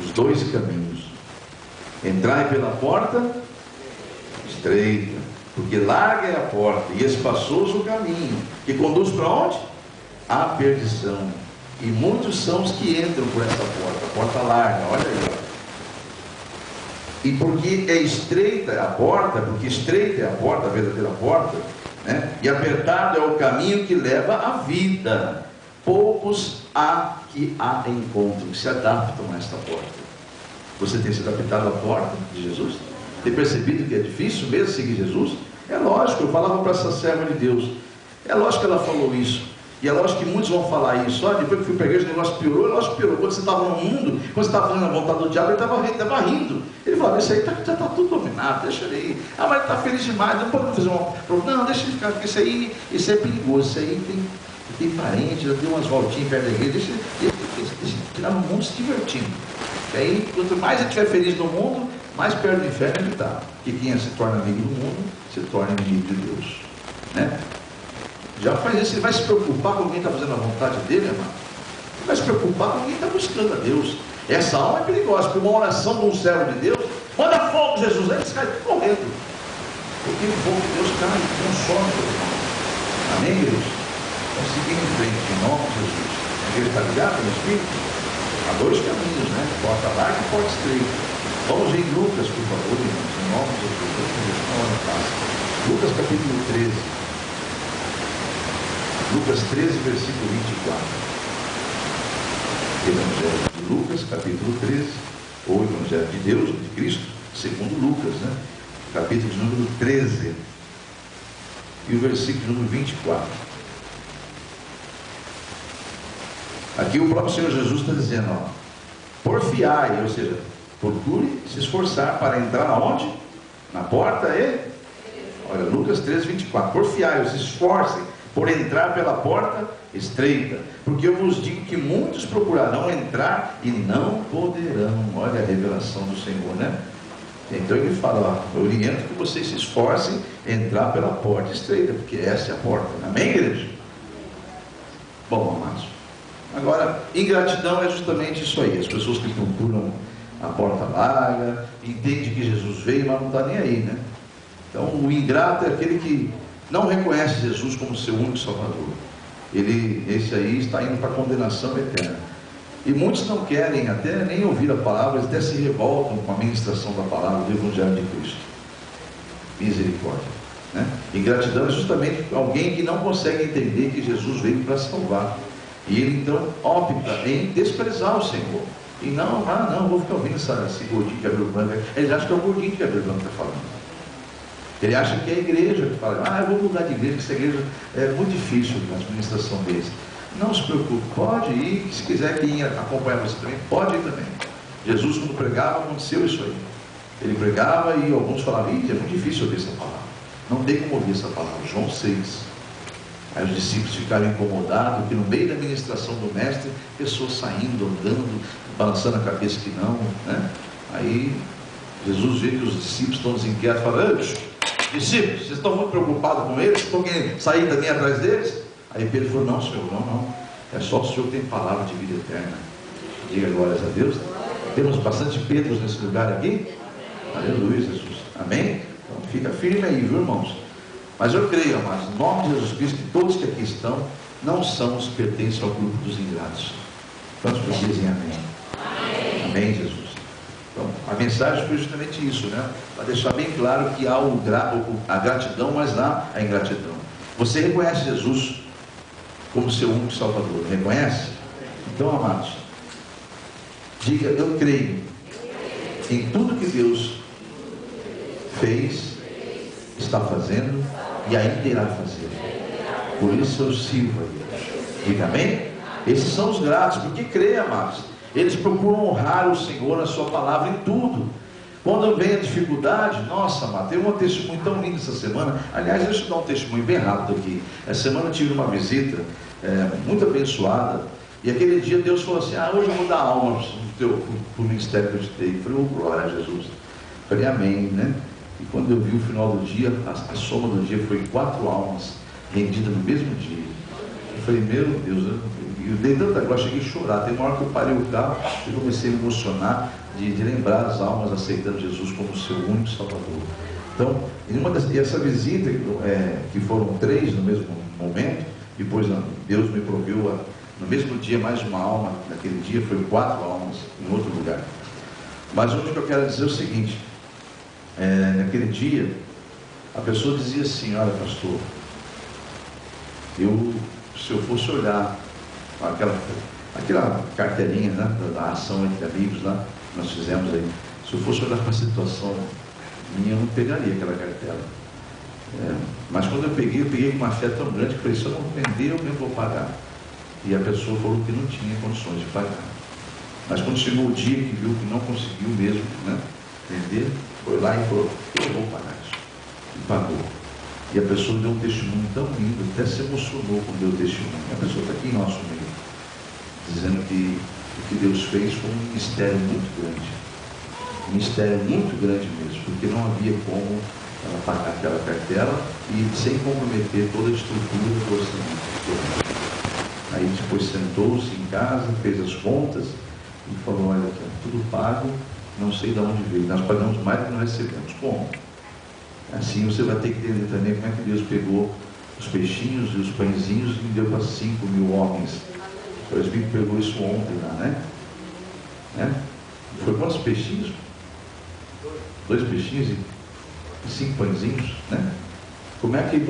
Os dois caminhos. Entrai pela porta estreita, porque larga é a porta e espaçoso o caminho, que conduz para onde? À perdição. E muitos são os que entram por essa porta, a porta larga, olha aí, ó. E porque é estreita a porta, porque estreita é a porta, a verdadeira porta, né? E apertado é o caminho que leva à vida, poucos há que a encontram, que se adaptam a esta porta. Você tem se adaptado à porta de Jesus? Tem percebido que é difícil mesmo seguir Jesus? É lógico, eu falava para essa serva de Deus, é lógico que ela falou isso, e é lógico que muitos vão falar isso. Olha, depois que fui para a igreja, o negócio piorou, é lógico que piorou. Quando você estava no mundo, quando você estava fazendo a vontade do diabo, ele estava rindo. Ele falava: isso aí já está tudo dominado, deixa ele ir. Mas ele está feliz demais, não pode fazer não, deixa ele ficar, porque isso aí é perigoso, isso aí tem parente, já deu umas voltinhas perto da igreja, deixa ele tirar no mundo se divertindo. E aí, quanto mais ele estiver feliz no mundo, mais perto do inferno ele está. Porque quem se torna amigo do mundo, se torna inimigo de Deus. Né? Já faz isso, ele vai se preocupar com quem está fazendo a vontade dele, amado. Ele vai se preocupar com quem está buscando a Deus. Essa alma é perigosa, porque uma oração de um servo de Deus, manda fogo, Jesus, eles caem correndo. Porque o fogo de Deus cai, consome o irmão. Amém, igreja? Vamos seguir em frente, em nome de Jesus. A igreja está ligada no Espírito? Há dois caminhos, né? Porta larga e porta estreita. Vamos em Lucas, por favor, irmãos, em nome de Jesus. Lucas capítulo 13. Lucas 13, versículo 24. Evangelho de Lucas, capítulo 13, ou Evangelho de Deus, de Cristo, segundo Lucas, né? Capítulo de número 13, e o versículo número 24. Aqui o próprio Senhor Jesus está dizendo, ó, porfiai, ou seja, procure se esforçar para entrar aonde? Na porta e... Olha, Lucas 13, 24. Porfiai, se esforcem por entrar pela porta estreita, porque eu vos digo que muitos procurarão entrar e não poderão. Olha a revelação do Senhor, né? Então ele fala, ó, eu oriento que vocês se esforcem a entrar pela porta estreita, porque essa é a porta. Amém, igreja? Bom, amados, agora, ingratidão é justamente isso aí. As pessoas que procuram a porta larga, entendem que Jesus veio, mas não está nem aí, né? Então o ingrato é aquele que não reconhece Jesus como seu único Salvador. Esse aí está indo para a condenação eterna. E muitos não querem até nem ouvir a palavra, eles até se revoltam com a ministração da palavra do Evangelho de Cristo. Misericórdia, né? Ingratidão é justamente alguém que não consegue entender que Jesus veio para salvar. E ele então opta em desprezar o Senhor. E não, vou ficar ouvindo esse gordinho de cabelo branco. Eles acham que é o gordinho de cabelo branco que está falando. Ele acha que é a igreja que fala, eu vou mudar de igreja, que essa igreja é muito difícil na administração deles. Não se preocupe, pode ir, se quiser que acompanhar você também, pode ir também. Jesus, quando pregava, aconteceu isso aí. Ele pregava e alguns falavam, é muito difícil ouvir essa palavra. Não tem como ouvir essa palavra. João 6. Aí os discípulos ficaram incomodados, que no meio da ministração do mestre, pessoas saindo, andando, balançando a cabeça que não, né? Aí Jesus vê que os discípulos estão desinquietos, fala, discípulos, vocês estão muito preocupados com eles? Estão querendo sair também atrás deles? Aí Pedro falou, não, Senhor, não. É só o Senhor que tem palavra de vida eterna. Diga glórias a Deus. Temos bastante Pedros nesse lugar aqui. Aleluia, Jesus. Amém? Então fica firme aí, viu, irmãos? Mas eu creio, amados, no nome de Jesus Cristo, que todos que aqui estão não são os que pertencem ao grupo dos ingratos. Quantos dizem amém? Amém, Jesus. Então, a mensagem foi justamente isso, né? Para deixar bem claro que há a gratidão, mas há a ingratidão. Você reconhece Jesus como seu único Salvador? Reconhece? Então, amados, diga, eu creio em tudo que Deus fez, está fazendo e ainda irá fazer. Por isso eu sirvo a Deus. Diga amém? Esses são os gratos, porque creem, amados. Eles procuram honrar o Senhor na sua palavra em tudo. Quando vem a dificuldade, nossa, amado, teve um testemunho tão lindo essa semana. Aliás, deixa eu dar um testemunho bem rápido aqui. Essa semana eu tive uma visita muito abençoada. E aquele dia Deus falou assim, hoje eu vou dar alma para o ministério que eu te dei. Eu falei, glória a Jesus. Eu falei, amém, né? E quando eu vi o final do dia, a soma do dia foi 4 almas rendidas no mesmo dia. Eu falei, meu Deus, eu dei tanta glória, cheguei a chorar. Tem uma hora que eu parei o carro e comecei a me emocionar de lembrar as almas aceitando Jesus como seu único Salvador. Então, essa visita, que foram 3 no mesmo momento, depois Deus me proveu no mesmo dia mais uma alma, naquele dia foi 4 almas em outro lugar. Mas hoje o que eu quero dizer é o seguinte, naquele dia, a pessoa dizia assim, olha pastor, se eu fosse olhar aquela carteirinha, né, da ação entre amigos lá, que nós fizemos aí, se eu fosse olhar para a situação minha, eu não pegaria aquela cartela. Mas quando eu peguei com uma fé tão grande que eu falei, se eu não vender, eu nem vou pagar. E a pessoa falou que não tinha condições de pagar. Mas quando chegou o dia que viu que não conseguiu mesmo, né, vender, foi lá e falou, eu vou pagar isso. E pagou. E a pessoa deu um testemunho tão lindo, até se emocionou com o meu testemunho. A pessoa está aqui em nosso meio, dizendo que o que Deus fez foi um mistério muito grande. Um mistério muito grande mesmo, porque não havia como ela pagar aquela cartela e sem comprometer toda a estrutura do orçamento. Aí depois sentou-se em casa, fez as contas e falou: olha, tá tudo pago, não sei de onde veio, nós pagamos mais do que nós recebemos. Como? Assim você vai ter que entender também como é que Deus pegou os peixinhos e os pãezinhos e deu para 5.000 homens. O Espírito pegou isso ontem lá, né? Foi quantos peixinhos? 2 peixinhos e 5 pãezinhos, né? Como é que ele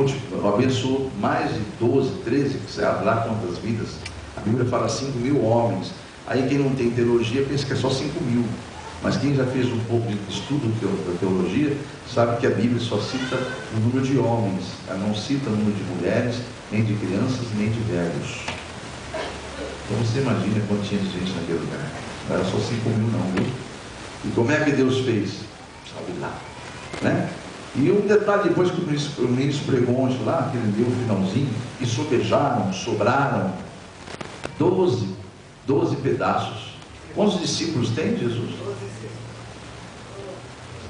abençoou mais de 12, 13, que sabe lá quantas vidas? A Bíblia fala 5.000 homens. Aí quem não tem teologia pensa que é só 5.000. Mas quem já fez um pouco de estudo da teologia, sabe que a Bíblia só cita o número de homens. Ela não cita o número de mulheres, nem de crianças, nem de velhos. Então você imagina quanto tinha de gente naquele lugar. Não era só 5.000 não, viu? E como é que Deus fez? Sabe lá, né? E um detalhe, depois que o ministro pregou ontem lá, que ele deu o finalzinho, e sobraram 12 pedaços. Quantos discípulos tem Jesus?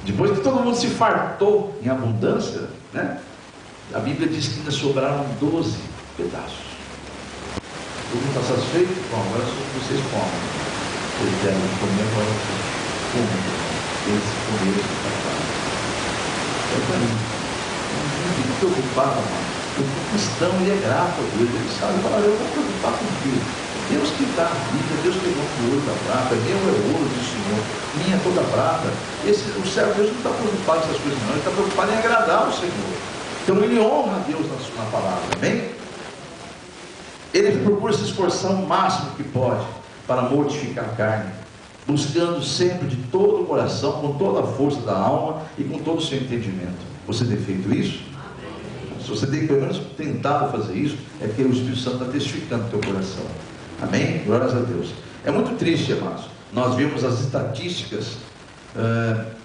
Depois que todo mundo se fartou em abundância, né? A Bíblia diz que ainda sobraram 12 pedaços. Todo mundo está satisfeito? Bom, agora vocês comem. Vocês devem comer, agora vocês comem. Eles comeram esse passado. Eu falei, não fico preocupado, mano. O cristão, ele é grato a Deus. Ele sabe, fala, eu vou preocupar com Deus. Deus que dá a vida, Deus que deu o ouro da prata, meu é o ouro do Senhor, minha é toda a prata. O servo Deus não está preocupado com essas coisas não, ele está preocupado em agradar o Senhor. Então ele honra a Deus na palavra, amém? Ele procura se esforçar o máximo que pode para mortificar a carne, buscando sempre de todo o coração, com toda a força da alma e com todo o seu entendimento. Você tem feito isso? Se você tem pelo menos tentado fazer isso, é porque o Espírito Santo está testificando o teu coração. Amém? Glórias a Deus. É muito triste, amados, nós vemos as estatísticas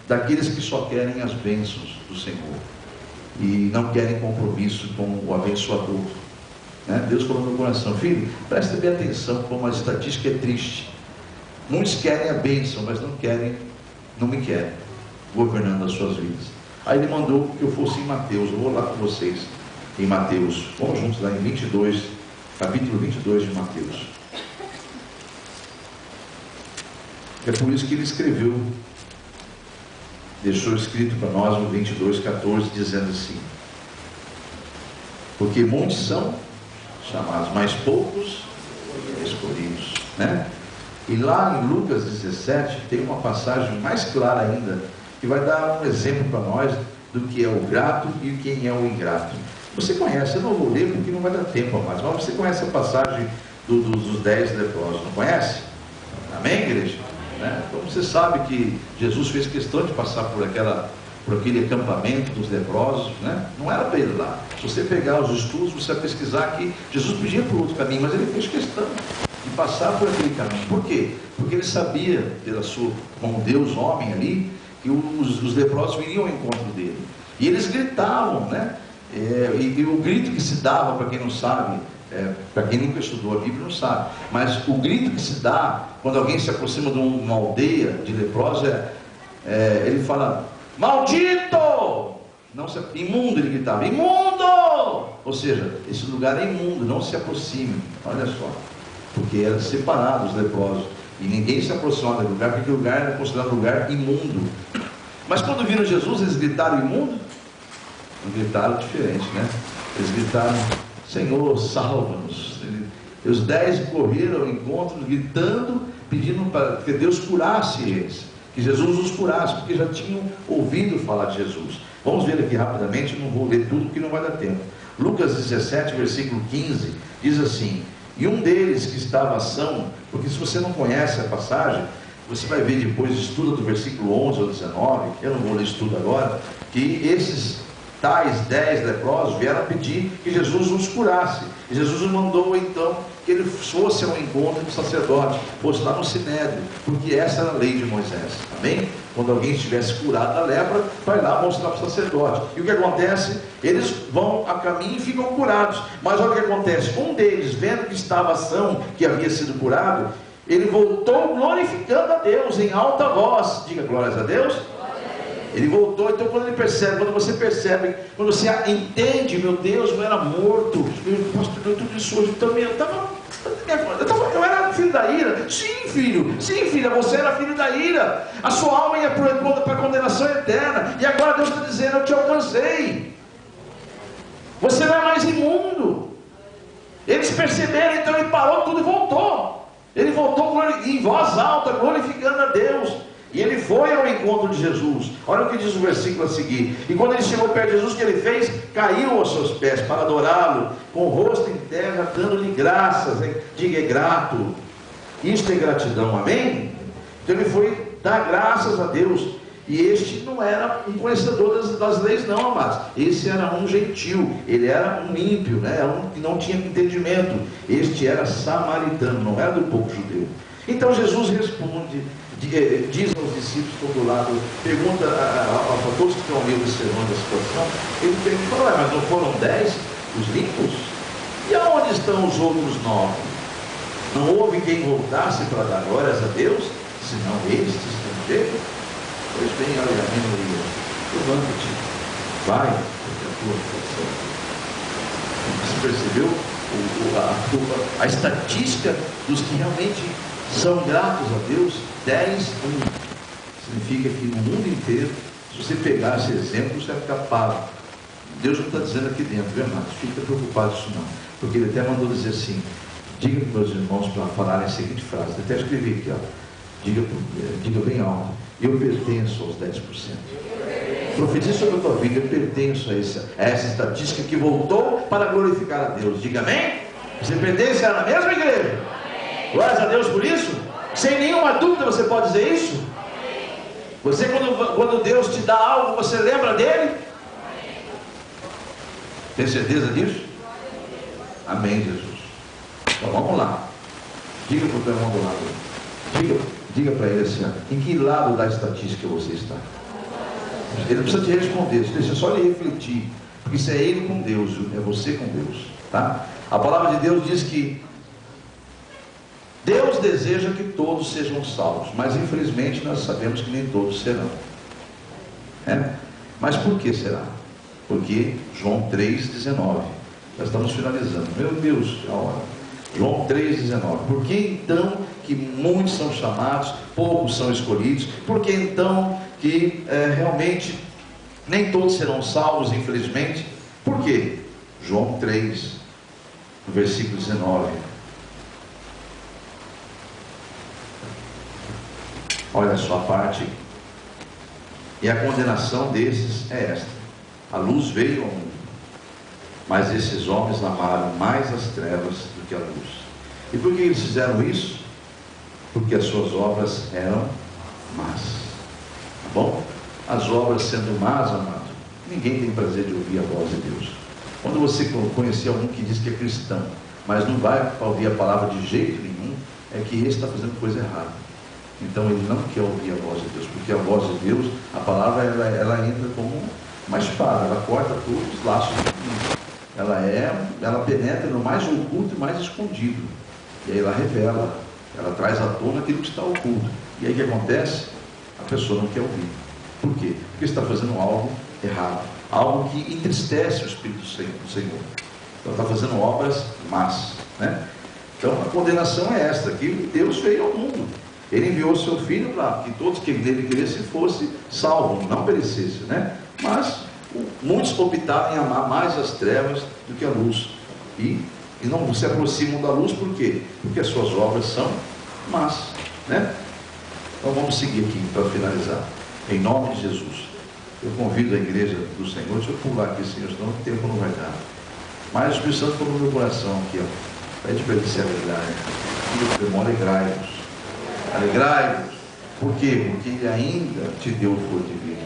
daqueles que só querem as bênçãos do Senhor e não querem compromisso com o abençoador, né? Deus falou no meu coração: filho, preste bem atenção como a estatística é triste. Muitos querem a bênção, mas não me querem governando as suas vidas. Aí ele mandou que eu fosse em Mateus. Eu vou lá com vocês em Mateus. Vamos juntos lá em 22, capítulo 22 de Mateus. É por isso que ele escreveu, deixou escrito para nós no 22:14, dizendo assim: porque muitos são chamados, mas poucos escolhidos, né? E lá em Lucas 17 tem uma passagem mais clara ainda, que vai dar um exemplo para nós do que é o grato e quem é o ingrato. Você conhece, eu não vou ler porque não vai dar tempo mais, mas você conhece a passagem dos 10 leprosos, não conhece? Amém, igreja? Né? Então você sabe que Jesus fez questão de passar por aquele acampamento dos leprosos, né? Não era para ele lá. Se você pegar os estudos, você vai pesquisar que Jesus podia ir por outro caminho, mas ele fez questão de passar por aquele caminho. Por quê? Porque ele sabia, como Deus homem ali, que os leprosos viriam ao encontro dele. E eles gritavam, né? E o grito que se dava, para quem não sabe, para quem nunca estudou a Bíblia não sabe, mas o grito que se dá quando alguém se aproxima de uma aldeia de leprosos ele fala: maldito! Imundo, ele gritava, imundo! Ou seja, esse lugar é imundo, não se aproxime. Olha só, porque eram separados os leprosos e ninguém se aproximava do lugar, porque o lugar era considerado lugar imundo. Mas quando viram Jesus, eles gritaram imundo? Não gritaram diferente, né? Eles gritaram: Senhor, salva-nos. E os 10 correram ao encontro, gritando, pedindo para que Deus curasse eles, que Jesus os curasse, porque já tinham ouvido falar de Jesus. Vamos ver aqui rapidamente, não vou ler tudo porque não vai dar tempo. Lucas 17, versículo 15, diz assim: e um deles que estava ação, porque se você não conhece a passagem, você vai ver depois, estuda do versículo 11 ao 19, eu não vou ler isso tudo agora, que esses tais 10 leprosos vieram pedir que Jesus os curasse. E Jesus os mandou então que ele fosse ao encontro do sacerdote, fosse lá no Sinédrio, porque essa era a lei de Moisés. Amém? Quando alguém estivesse curado da lepra, vai lá mostrar para o sacerdote. E o que acontece? Eles vão a caminho e ficam curados. Mas olha o que acontece: um deles, vendo que estava são, que havia sido curado, ele voltou glorificando a Deus em alta voz. Diga glórias a Deus. Ele voltou. Então quando você percebe, quando você entende, meu Deus, eu era morto, pastor, tudo isso hoje também, eu era filho da ira. Sim, filha, você era filho da ira. A sua alma ia para a condenação eterna, e agora Deus está dizendo: eu te alcancei, você não é mais imundo. Eles perceberam, então ele parou tudo e voltou. Ele voltou em voz alta, glorificando a Deus. E ele foi ao encontro de Jesus. Olha o que diz o versículo a seguir. E quando ele chegou perto de Jesus, o que ele fez? Caiu aos seus pés para adorá-lo, com o rosto em terra, dando-lhe graças. Diga, é grato. Isto é gratidão, amém? Então ele foi dar graças a Deus. E este não era um conhecedor das leis, não, amados. Esse era um gentil, ele era um ímpio, né? Era um que não tinha entendimento. Este era samaritano, não era do povo judeu. Então Jesus responde, diz aos discípulos que estão do lado, pergunta a todos que estão ali observando a situação. Ele pergunta: mas não foram 10 os limpos? E aonde estão os outros 9? Não houve quem voltasse para dar glórias a Deus, senão estes estrangeiros? Pois bem, olha a minoria, levanta-te, vai, porque a tua força. Você percebeu a estatística dos que realmente são gratos a Deus? 10-1. Significa que no mundo inteiro, se você pegar esse exemplo, você vai ficar parado. Deus não está dizendo aqui dentro, viu, amados? Fica preocupado com isso não, porque ele até mandou dizer assim: diga para meus irmãos para falarem a seguinte frase. Eu até escrevi aqui, ó. Diga bem alto: eu pertenço aos 10%. Profetize sobre a tua vida: eu pertenço a essa estatística que voltou para glorificar a Deus. Diga amém. Você pertence à mesma igreja? Glórias a Deus por isso. Sem nenhuma dúvida você pode dizer isso. Você, quando Deus te dá algo, você lembra dele? Tem certeza disso? Amém, Jesus. Então vamos lá. Diga para o teu irmão do lado. Diga para ele assim: em que lado da estatística você está? Ele não precisa te responder, deixa só ele refletir, porque isso é ele com Deus, é você com Deus, tá? A palavra de Deus diz que Deus deseja que todos sejam salvos, mas infelizmente nós sabemos que nem todos serão. Mas por que será? Porque João 3,19, nós estamos finalizando, meu Deus, a hora. João 3,19, por que então que muitos são chamados, poucos são escolhidos? Por que então que realmente nem todos serão salvos, infelizmente? Por quê? João 3, versículo 19. Olha só a parte. E a condenação desses é esta: a luz veio ao mundo, mas esses homens amaram mais as trevas do que a luz. E por que eles fizeram isso? Porque as suas obras eram más. Tá bom? As obras sendo más, amado, ninguém tem prazer de ouvir a voz de Deus. Quando você conhecer algum que diz que é cristão, mas não vai ouvir a palavra de jeito nenhum, é que esse está fazendo coisa errada. Então ele não quer ouvir a voz de Deus, porque a voz de Deus, a palavra, ela entra como uma espada, ela corta todos os laços do mundo. Ela penetra no mais oculto e mais escondido, e aí ela revela, ela traz à tona aquilo que está oculto. E aí o que acontece? A pessoa não quer ouvir. Por quê? Porque está fazendo algo errado, algo que entristece o Espírito do Senhor. Então está fazendo obras más, né? Então a condenação é esta, que Deus veio ao mundo. Ele enviou o seu Filho para que todos que nele crescem fossem salvos, não perecessem, né? Mas muitos optaram em amar mais as trevas do que a luz, e não se aproximam da luz. Por quê? Porque as suas obras são más, né? Então vamos seguir aqui para finalizar, em nome de Jesus. Eu convido a igreja do Senhor, deixa eu pular aqui, Senhor, senão o tempo não vai dar. Mas o Espírito Santo falou no meu coração aqui, ó. Pede para ele se alegrar, filho do irmão, alegrai-vos. Alegrai-vos. Por quê? Porque ele ainda te deu o fôlego de vida.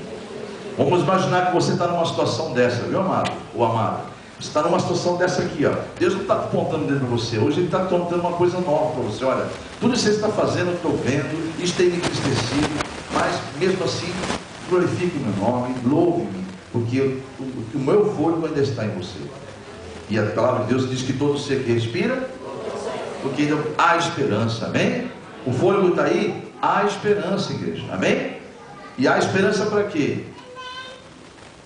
Vamos imaginar que você está numa situação dessa, viu, amado? Ou amado, você está numa situação dessa aqui, ó. Deus não está apontando dentro de você. Hoje Ele está apontando uma coisa nova para você. Olha, tudo isso que você está fazendo, eu estou vendo, isso tem me entristecido, mas mesmo assim, glorifique o meu nome, louve-me, porque o meu fôlego ainda está em você. E a palavra de Deus diz que todo ser que respira, porque ainda há esperança, amém? O fôlego está aí, há esperança, igreja, amém? E há esperança para quê?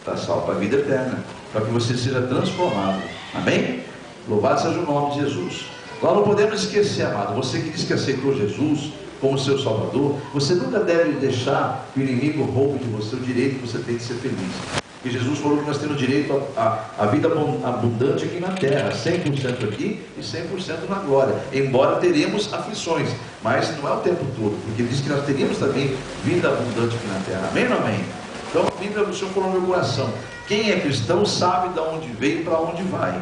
Para salvar a vida eterna, para que você seja transformado, amém? Louvado seja o nome de Jesus. Nós não podemos esquecer, amado, você que diz que aceitou Jesus como seu Salvador, você nunca deve deixar que o inimigo roube de você o direito que você tem de ser feliz. E Jesus falou que nós temos direito à vida abundante aqui na terra, 100% aqui e 100% na glória, embora teremos aflições, mas não é o tempo todo, porque ele diz que nós teríamos também vida abundante aqui na terra, amém ou amém? Então a Bíblia do Senhor falou no meu coração, quem é cristão sabe de onde veio e para onde vai,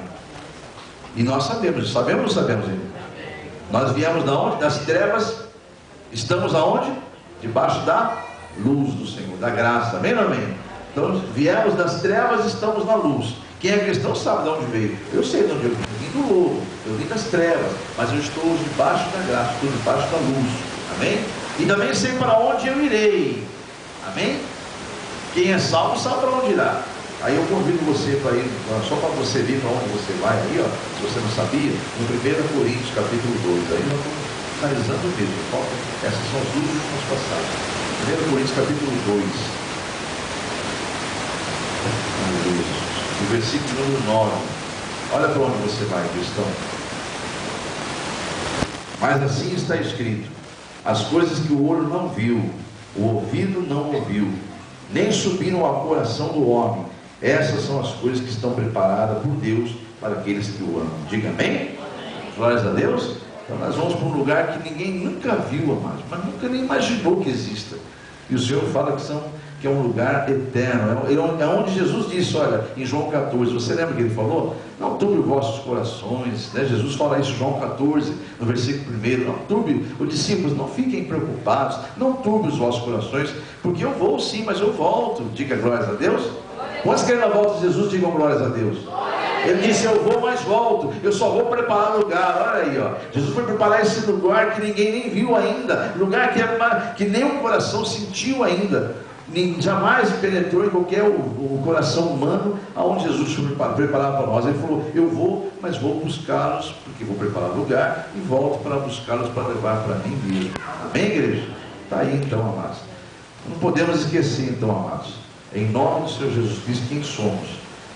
e nós sabemos ou não sabemos ainda? Nós viemos de onde? Das trevas, estamos aonde? Debaixo da luz do Senhor, da graça, amém ou amém? Então viemos das trevas, estamos na luz. Quem é cristão sabe de onde veio. Eu sei de onde eu vim do lodo, eu vim das trevas, mas eu estou debaixo da graça, estou debaixo da luz, amém? E também sei para onde eu irei, amém? Quem é salvo sabe para onde irá. Aí eu convido você para ir, só para você ver para onde você vai aí, ó, se você não sabia, no 1 Coríntios capítulo 2, aí nós estamos finalizando mesmo, essas são as duas últimas passagens. 1 Coríntios capítulo 2. O versículo número 9. Olha para onde você vai, cristão. Mas assim está escrito: as coisas que o olho não viu, o ouvido não ouviu, nem subiram ao coração do homem, essas são as coisas que estão preparadas por Deus para aqueles que o amam. Diga amém? Glórias a Deus. Então nós vamos para um lugar que ninguém nunca viu, amados, mas nunca nem imaginou que exista. E o Senhor fala que é um lugar eterno, é onde Jesus disse, olha, em João 14, você lembra que ele falou? Não turbe os vossos corações, né? Jesus fala isso em João 14, no versículo 1, não turbe, os discípulos, não fiquem preocupados, não turbe os vossos corações, porque eu vou sim, mas eu volto. Diga glórias a Deus. Quantos querem na volta de Jesus, digam glórias a Deus. Ele disse, eu vou, mas volto, eu só vou preparar lugar. Olha aí, ó. Jesus foi preparar esse lugar que ninguém nem viu ainda, lugar que nem o coração sentiu ainda, jamais penetrou em qualquer o coração humano, aonde Jesus foi preparar para nós. Ele falou, eu vou, mas vou buscá-los, porque vou preparar lugar, e volto para buscá-los, para levar para mim mesmo. Amém, igreja? Está aí então, amados. Não podemos esquecer então, amados, em nome do Senhor Jesus Cristo, quem somos.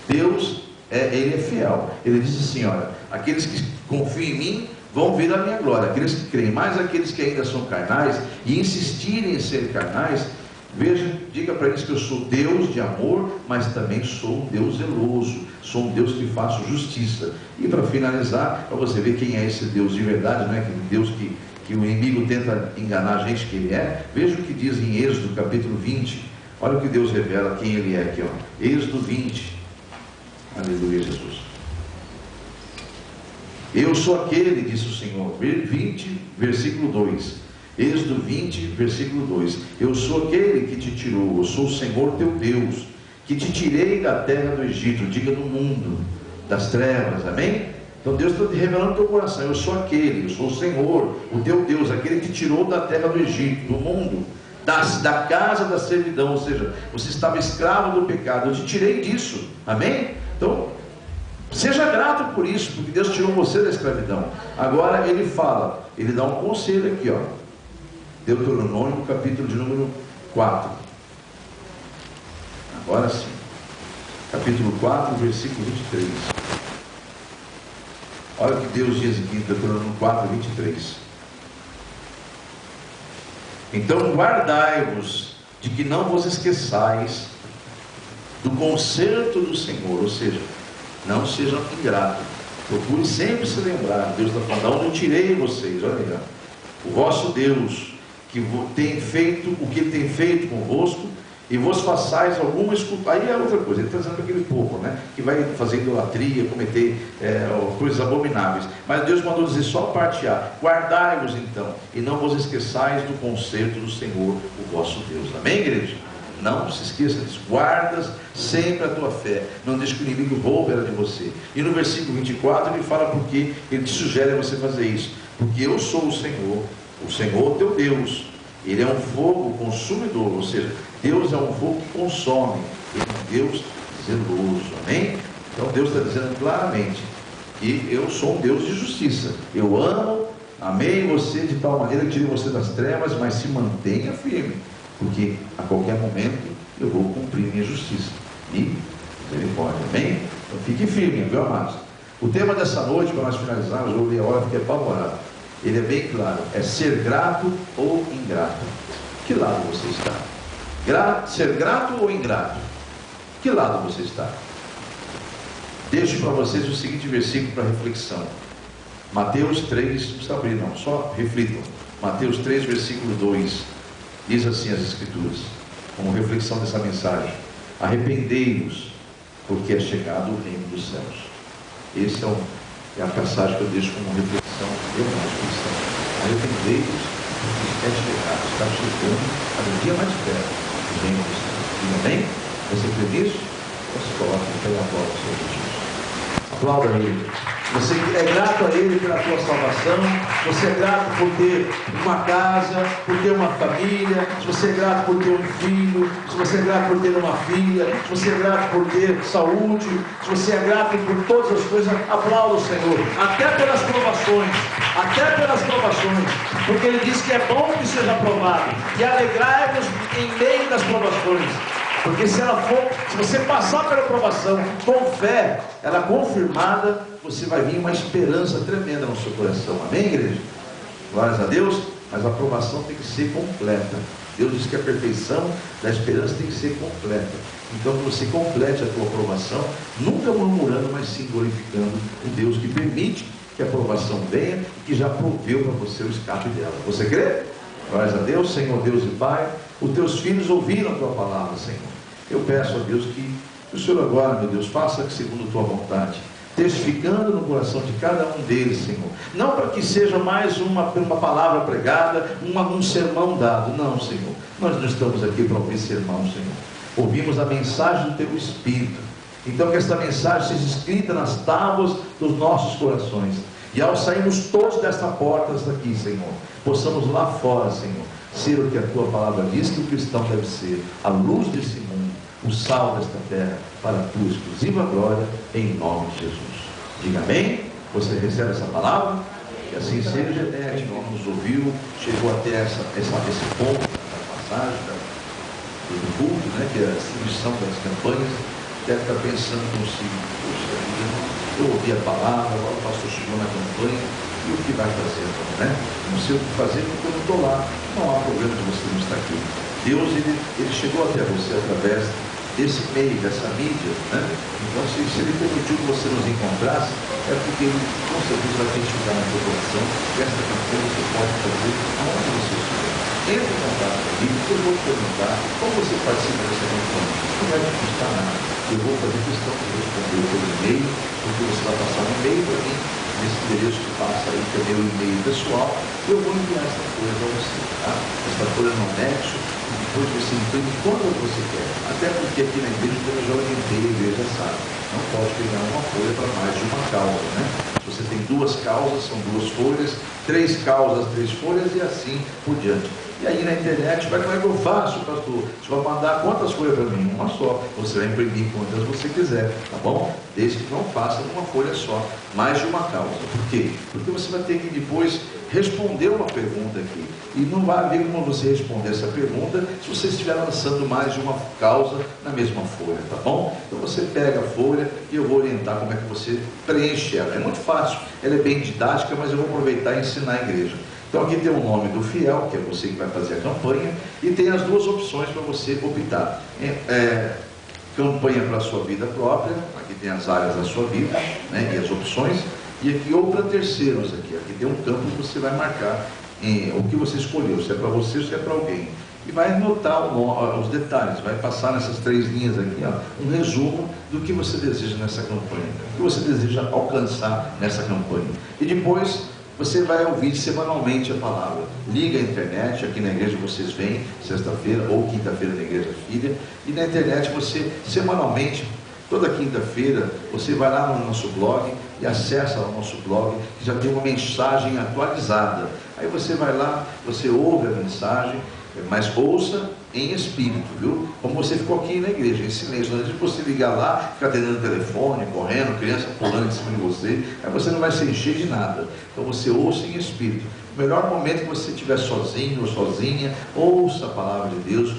Deus, Ele é fiel. Ele diz assim, olha, aqueles que confiam em mim vão ver a minha glória, aqueles que creem, mas aqueles que ainda são carnais e insistirem em ser carnais, veja, diga para eles que eu sou Deus de amor, mas também sou um Deus zeloso, sou um Deus que faço justiça. E para finalizar, para você ver quem é esse Deus de verdade, não é aquele Deus que o inimigo tenta enganar a gente que ele é, veja o que diz em Êxodo capítulo 20, olha o que Deus revela quem ele é aqui, ó. Êxodo 20, aleluia, Jesus. Eu sou aquele, disse o Senhor, 20, versículo 2, Êxodo 20, versículo 2, eu sou aquele que te tirou, eu sou o Senhor teu Deus, que te tirei da terra do Egito, diga do mundo, das trevas, amém? Então Deus está te revelando no teu coração, eu sou aquele, eu sou o Senhor, o teu Deus, aquele que te tirou da terra do Egito, do mundo, da casa da servidão, ou seja, você estava escravo do pecado, eu te tirei disso, amém? Então, seja grato por isso, porque Deus tirou você da escravidão. Agora ele fala, ele dá um conselho aqui, ó, Deuteronômio, capítulo de número 4, agora sim, capítulo 4, versículo 23, olha o que Deus diz aqui em Deuteronômio 4, 23, então guardai-vos de que não vos esqueçais do conserto do Senhor, ou seja, não sejam ingratos, procure sempre se lembrar, Deus está falando, onde eu tirei vocês, olha aí, o vosso Deus, que tem feito o que ele tem feito convosco, e vos façais alguma escultura. Aí é outra coisa, ele está dizendo aquele povo, né, que vai fazer idolatria, cometer coisas abomináveis, mas Deus mandou dizer só a parte A, guardai-vos então, e não vos esqueçais do conserto do Senhor, o vosso Deus, amém, igreja? Não se esqueça disso, guardas sempre a tua fé, não deixe que o inimigo roube ela de você. E no versículo 24 ele fala porque ele te sugere a você fazer isso, porque eu sou o Senhor teu Deus, ele é um fogo consumidor, ou seja, Deus é um fogo que consome, ele é um Deus zeloso, amém? Então Deus está dizendo claramente que eu sou um Deus de justiça, eu amo Amei você de tal maneira que tirei você das trevas, mas se mantenha firme, porque a qualquer momento eu vou cumprir minha justiça e misericórdia. Amém? Então fique firme, viu, amados? O tema dessa noite, para nós finalizarmos, eu li a hora, fiquei apavorado. Ele é bem claro, é ser grato ou ingrato. Que lado você está? Ser grato ou ingrato? Que lado você está? Deixo para vocês o seguinte versículo para reflexão. Mateus 3, não precisa abrir não, só reflitam. Mateus 3, versículo 2, diz assim as Escrituras, como reflexão dessa mensagem: arrependei-vos, porque é chegado o reino dos céus. Essa é a passagem que eu deixo como reflexão, arrependei-vos, porque é chegado, está chegando cada dia mais perto o reino dos céus. Diga bem? Você crê nisso? Então se coloque em pé e aplauda o Senhor Jesus. Aplauda Ele. Você é grato a Ele pela tua salvação. Você é grato por ter uma casa, por ter uma família. Se você é grato por ter um filho, se você é grato por ter uma filha, se você é grato por ter saúde, se você é grato por todas as coisas, aplauda o Senhor. Até pelas provações, porque Ele diz que é bom que seja provado, e alegrai-vos em meio das provações. Porque se você passar pela provação com fé, ela é confirmada, você vai vir uma esperança tremenda no seu coração. Amém, igreja? Glórias a Deus. Mas a aprovação tem que ser completa. Deus diz que a perfeição da esperança tem que ser completa. Então que você complete a tua aprovação, nunca murmurando, mas sim glorificando o Deus que permite que a aprovação venha e que já proveu para você o escape dela. Você crê? Glórias a Deus. Senhor Deus e Pai, os teus filhos ouviram a tua palavra, Senhor. Eu peço a Deus que o Senhor agora, meu Deus, faça segundo a tua vontade, testificando no coração de cada um deles, Senhor. Não para que seja mais uma palavra pregada, um sermão dado. Não, Senhor. Nós não estamos aqui para ouvir sermão, Senhor. Ouvimos a mensagem do teu Espírito. Então que esta mensagem seja escrita nas tábuas dos nossos corações. E ao sairmos todos desta porta daqui, Senhor, possamos lá fora, Senhor, ser o que a tua palavra diz que o cristão deve ser, a luz desse mundo, o sal desta terra, para a tua exclusiva glória, em nome de Jesus. Diga amém. Você recebe essa palavra? Que assim seja. Genete, nos ouviu, chegou até esse ponto da passagem do culto, né, que é a distribuição das campanhas. Deve estar pensando consigo: poxa vida, eu ouvi a palavra, agora o pastor chegou na campanha, e o que vai fazer, né? Não sei o que fazer porque eu não estou lá. Não há problema de você não estar aqui. Deus, ele chegou até você através desse meio, dessa mídia, né? Então se ele permitiu que você nos encontrasse, é porque ele com certeza vai testificar na sua coração que esta campanha você pode fazer aonde você estiver. Entre em contato comigo, eu vou te perguntar como você participa dessa campanha. Não vai te custar nada. Eu vou fazer questão de responder pelo e-mail, porque você vai passar um e-mail para mim, nesse endereço que passa aí, que é meu e-mail pessoal. Eu vou enviar essa folha para você, tá? Essa folha no anexo, e depois você imprime quando você quer. Até porque aqui na igreja eu já orientei, a igreja sabe, não pode pegar uma folha para mais de uma causa, né? Se você tem 2 causas, são 2 folhas, 3 causas, 3 folhas e assim por diante. E aí na internet, como é que eu faço, pastor? Você vai mandar quantas folhas para mim? Uma só. Você vai imprimir quantas você quiser, tá bom? Desde que não faça numa folha só, mais de uma causa. Por quê? Porque você vai ter que depois responder uma pergunta aqui. E não vai haver como você responder essa pergunta se você estiver lançando mais de uma causa na mesma folha, tá bom? Então você pega a folha e eu vou orientar como é que você preenche ela. É muito fácil, ela é bem didática, mas eu vou aproveitar e ensinar a igreja. Então aqui tem o nome do fiel, que é você que vai fazer a campanha, e tem as 2 opções para você optar. Campanha para a sua vida própria, aqui tem as áreas da sua vida, né, e as opções, e aqui ou para terceiros, aqui tem um campo que você vai marcar o que você escolheu, se é para você ou se é para alguém. E vai anotar os detalhes, vai passar nessas 3 linhas aqui, ó, um resumo do que você deseja nessa campanha, o que você deseja alcançar nessa campanha. E depois você vai ouvir semanalmente a palavra. Liga a internet, aqui na igreja vocês vêm, sexta-feira ou quinta-feira na igreja filha, e na internet você, semanalmente, toda quinta-feira, você vai lá no nosso blog e acessa o nosso blog, que já tem uma mensagem atualizada. Aí você vai lá, você ouve a mensagem, mas ouça em espírito, viu? Como você ficou aqui na igreja, em silêncio. Não é de você ligar lá, ficar atendendo o telefone, correndo, criança pulando em cima de você, aí você não vai se encher de nada. Então você ouça em espírito. O melhor momento que você estiver sozinho ou sozinha, ouça a palavra de Deus,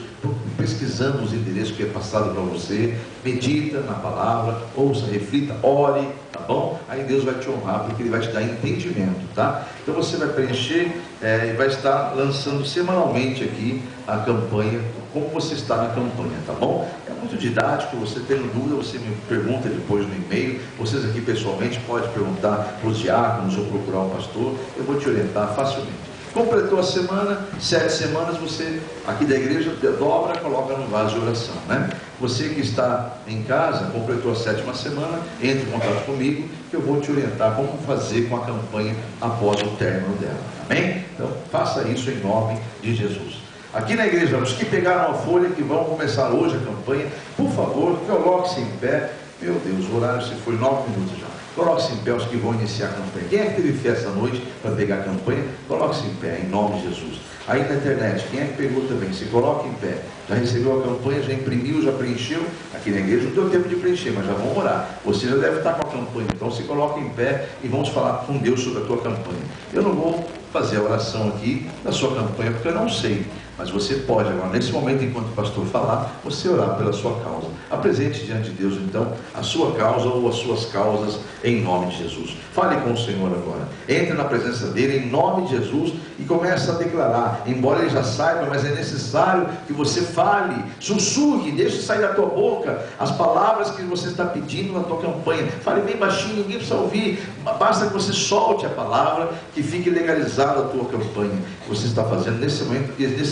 pesquisando os endereços que é passado para você, medita na palavra, ouça, reflita, ore, tá bom? Aí Deus vai te honrar, porque Ele vai te dar entendimento, tá? Então você vai preencher e vai estar lançando semanalmente aqui a campanha, como você está na campanha, tá bom? É muito didático, você tendo dúvida, você me pergunta depois no e-mail, vocês aqui pessoalmente podem perguntar para os diáconos ou procurar o pastor, eu vou te orientar facilmente. Completou a semana, 7 semanas, você aqui da igreja dobra, coloca no vaso de oração, né? Você que está em casa, completou a 7ª semana, entre em contato comigo, que eu vou te orientar como fazer com a campanha após o término dela, amém? Então faça isso em nome de Jesus. Aqui na igreja, os que pegaram a folha, que vão começar hoje a campanha, por favor, coloque-se em pé. Meu Deus, o horário se foi 9 minutos já. Coloque-se em pé os que vão iniciar a campanha. Quem é que teve fé essa noite para pegar a campanha? Coloque-se em pé, em nome de Jesus. Aí na internet, quem é que pegou também? Se coloque em pé. Já recebeu a campanha, já imprimiu, já preencheu. Aqui na igreja não deu tempo de preencher, mas já vão orar. Você já deve estar com a campanha. Então se coloque em pé e vamos falar com Deus sobre a tua campanha. Eu não vou fazer a oração aqui da sua campanha, porque eu não sei. Mas você pode agora, nesse momento, enquanto o pastor falar, você orar pela sua causa. Apresente diante de Deus, então, a sua causa ou as suas causas, em nome de Jesus. Fale com o Senhor agora. Entre na presença dele, em nome de Jesus, e comece a declarar. Embora ele já saiba, mas é necessário que você fale, sussurre, deixe sair da tua boca as palavras que você está pedindo na tua campanha. Fale bem baixinho, ninguém precisa ouvir. Basta que você solte a palavra, que fique legalizada a tua campanha. Você está fazendo nesse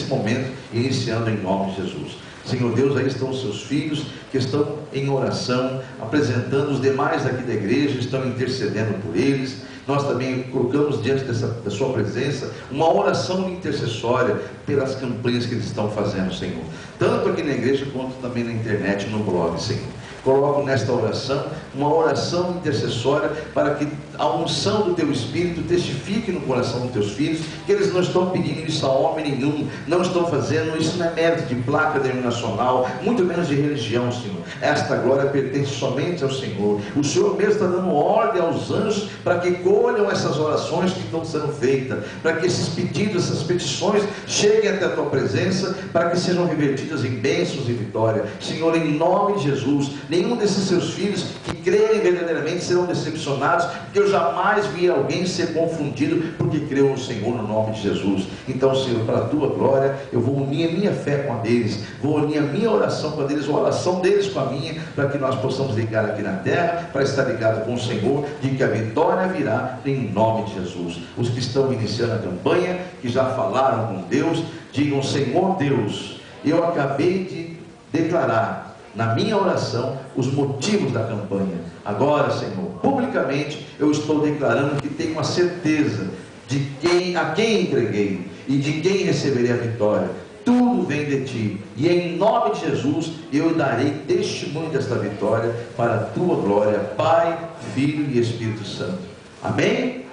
momento, iniciando em nome de Jesus. Senhor Deus, aí estão os seus filhos que estão em oração, apresentando os demais aqui da igreja, estão intercedendo por eles. Nós também colocamos diante da sua presença uma oração intercessória pelas campanhas que eles estão fazendo, Senhor, tanto aqui na igreja quanto também na internet, no blog, Senhor. Coloco nesta oração uma oração intercessória para que a unção do teu Espírito testifique no coração dos teus filhos que eles não estão pedindo isso a homem nenhum, não estão fazendo, isso não é mérito de placa denominacional, muito menos de religião, Senhor. Esta glória pertence somente ao Senhor. O Senhor mesmo está dando ordem aos anjos para que colham essas orações que estão sendo feitas, para que esses pedidos, essas petições cheguem até a tua presença, para que sejam revertidas em bênçãos e vitória. Senhor, em nome de Jesus, nenhum desses seus filhos que crerem verdadeiramente serão decepcionados, porque eu jamais vi alguém ser confundido porque creu no Senhor, no nome de Jesus. Então, Senhor, para a tua glória, eu vou unir a minha fé com a deles, vou unir a minha oração com a deles, a oração deles com a minha, para que nós possamos ligar aqui na terra, para estar ligado com o Senhor, de que a vitória virá em nome de Jesus. Os que estão iniciando a campanha, que já falaram com Deus, digam: Senhor Deus, eu acabei de declarar na minha oração os motivos da campanha. Agora, Senhor, publicamente eu estou declarando que tenho a certeza de a quem entreguei e de quem receberei a vitória. Tudo vem de ti, e em nome de Jesus eu darei testemunho desta vitória para a tua glória, Pai, Filho e Espírito Santo. Amém?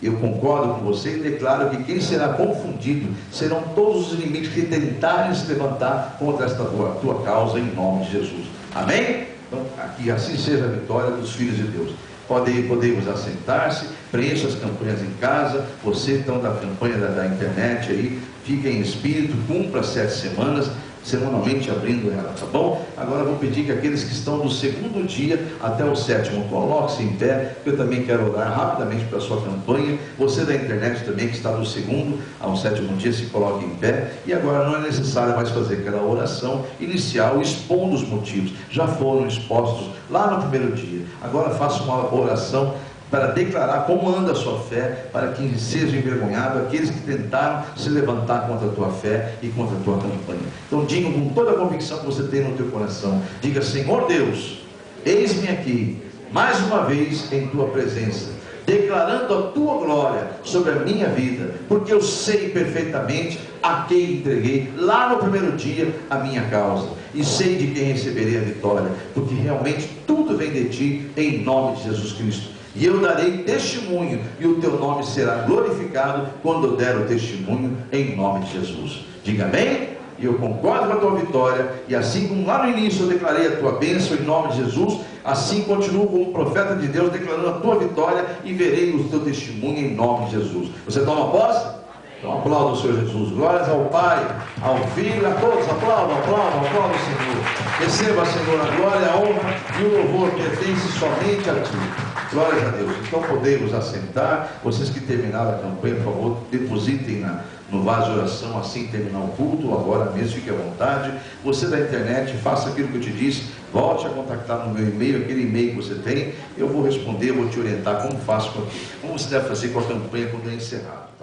Eu concordo com você e declaro que quem será confundido serão todos os inimigos que tentarem se levantar contra esta tua causa, em nome de Jesus. Amém? Então, aqui assim seja a vitória dos filhos de Deus. Podemos assentar-se, preencha as campanhas em casa. Você então da campanha da internet aí, fica em espírito, cumpra 7 semanas, semanalmente abrindo ela, tá bom? Agora eu vou pedir que aqueles que estão do 2º dia até o 7º, coloque-se em pé, que eu também quero orar rapidamente para a sua campanha. Você da internet também, que está do 2º ao 7º dia, se coloque em pé. E agora não é necessário mais fazer aquela oração inicial, expondo os motivos, já foram expostos lá no 1º dia. Agora faça uma oração para declarar como anda a sua fé, para que seja envergonhado aqueles que tentaram se levantar contra a tua fé e contra a tua campanha. Então diga com toda a convicção que você tem no teu coração, diga: Senhor Deus, eis-me aqui, mais uma vez em tua presença, declarando a tua glória sobre a minha vida, porque eu sei perfeitamente a quem entreguei lá no 1º dia a minha causa, e sei de quem receberei a vitória, porque realmente tudo vem de ti, em nome de Jesus Cristo. e eu darei testemunho, e o teu nome será glorificado quando eu der o testemunho em nome de Jesus. Diga amém? E eu concordo com a tua vitória, e assim como lá no início eu declarei a tua bênção em nome de Jesus, assim continuo como profeta de Deus declarando a tua vitória, e verei o teu testemunho em nome de Jesus. Você toma posse? Então aplauda o Senhor Jesus. Glórias ao Pai, ao Filho, a todos. Aplauda o Senhor. Receba, Senhor, a glória, a honra e o louvor pertence somente a ti. Glórias a Deus. Então podemos assentar. Vocês que terminaram a campanha, por favor, depositem no vaso de oração, assim terminar o culto, agora mesmo, fique à vontade. Você da internet, faça aquilo que eu te disse, volte a contactar no meu e-mail, aquele e-mail que você tem, eu vou responder, eu vou te orientar como faço com aquilo. Como você deve fazer com a campanha quando é encerrado.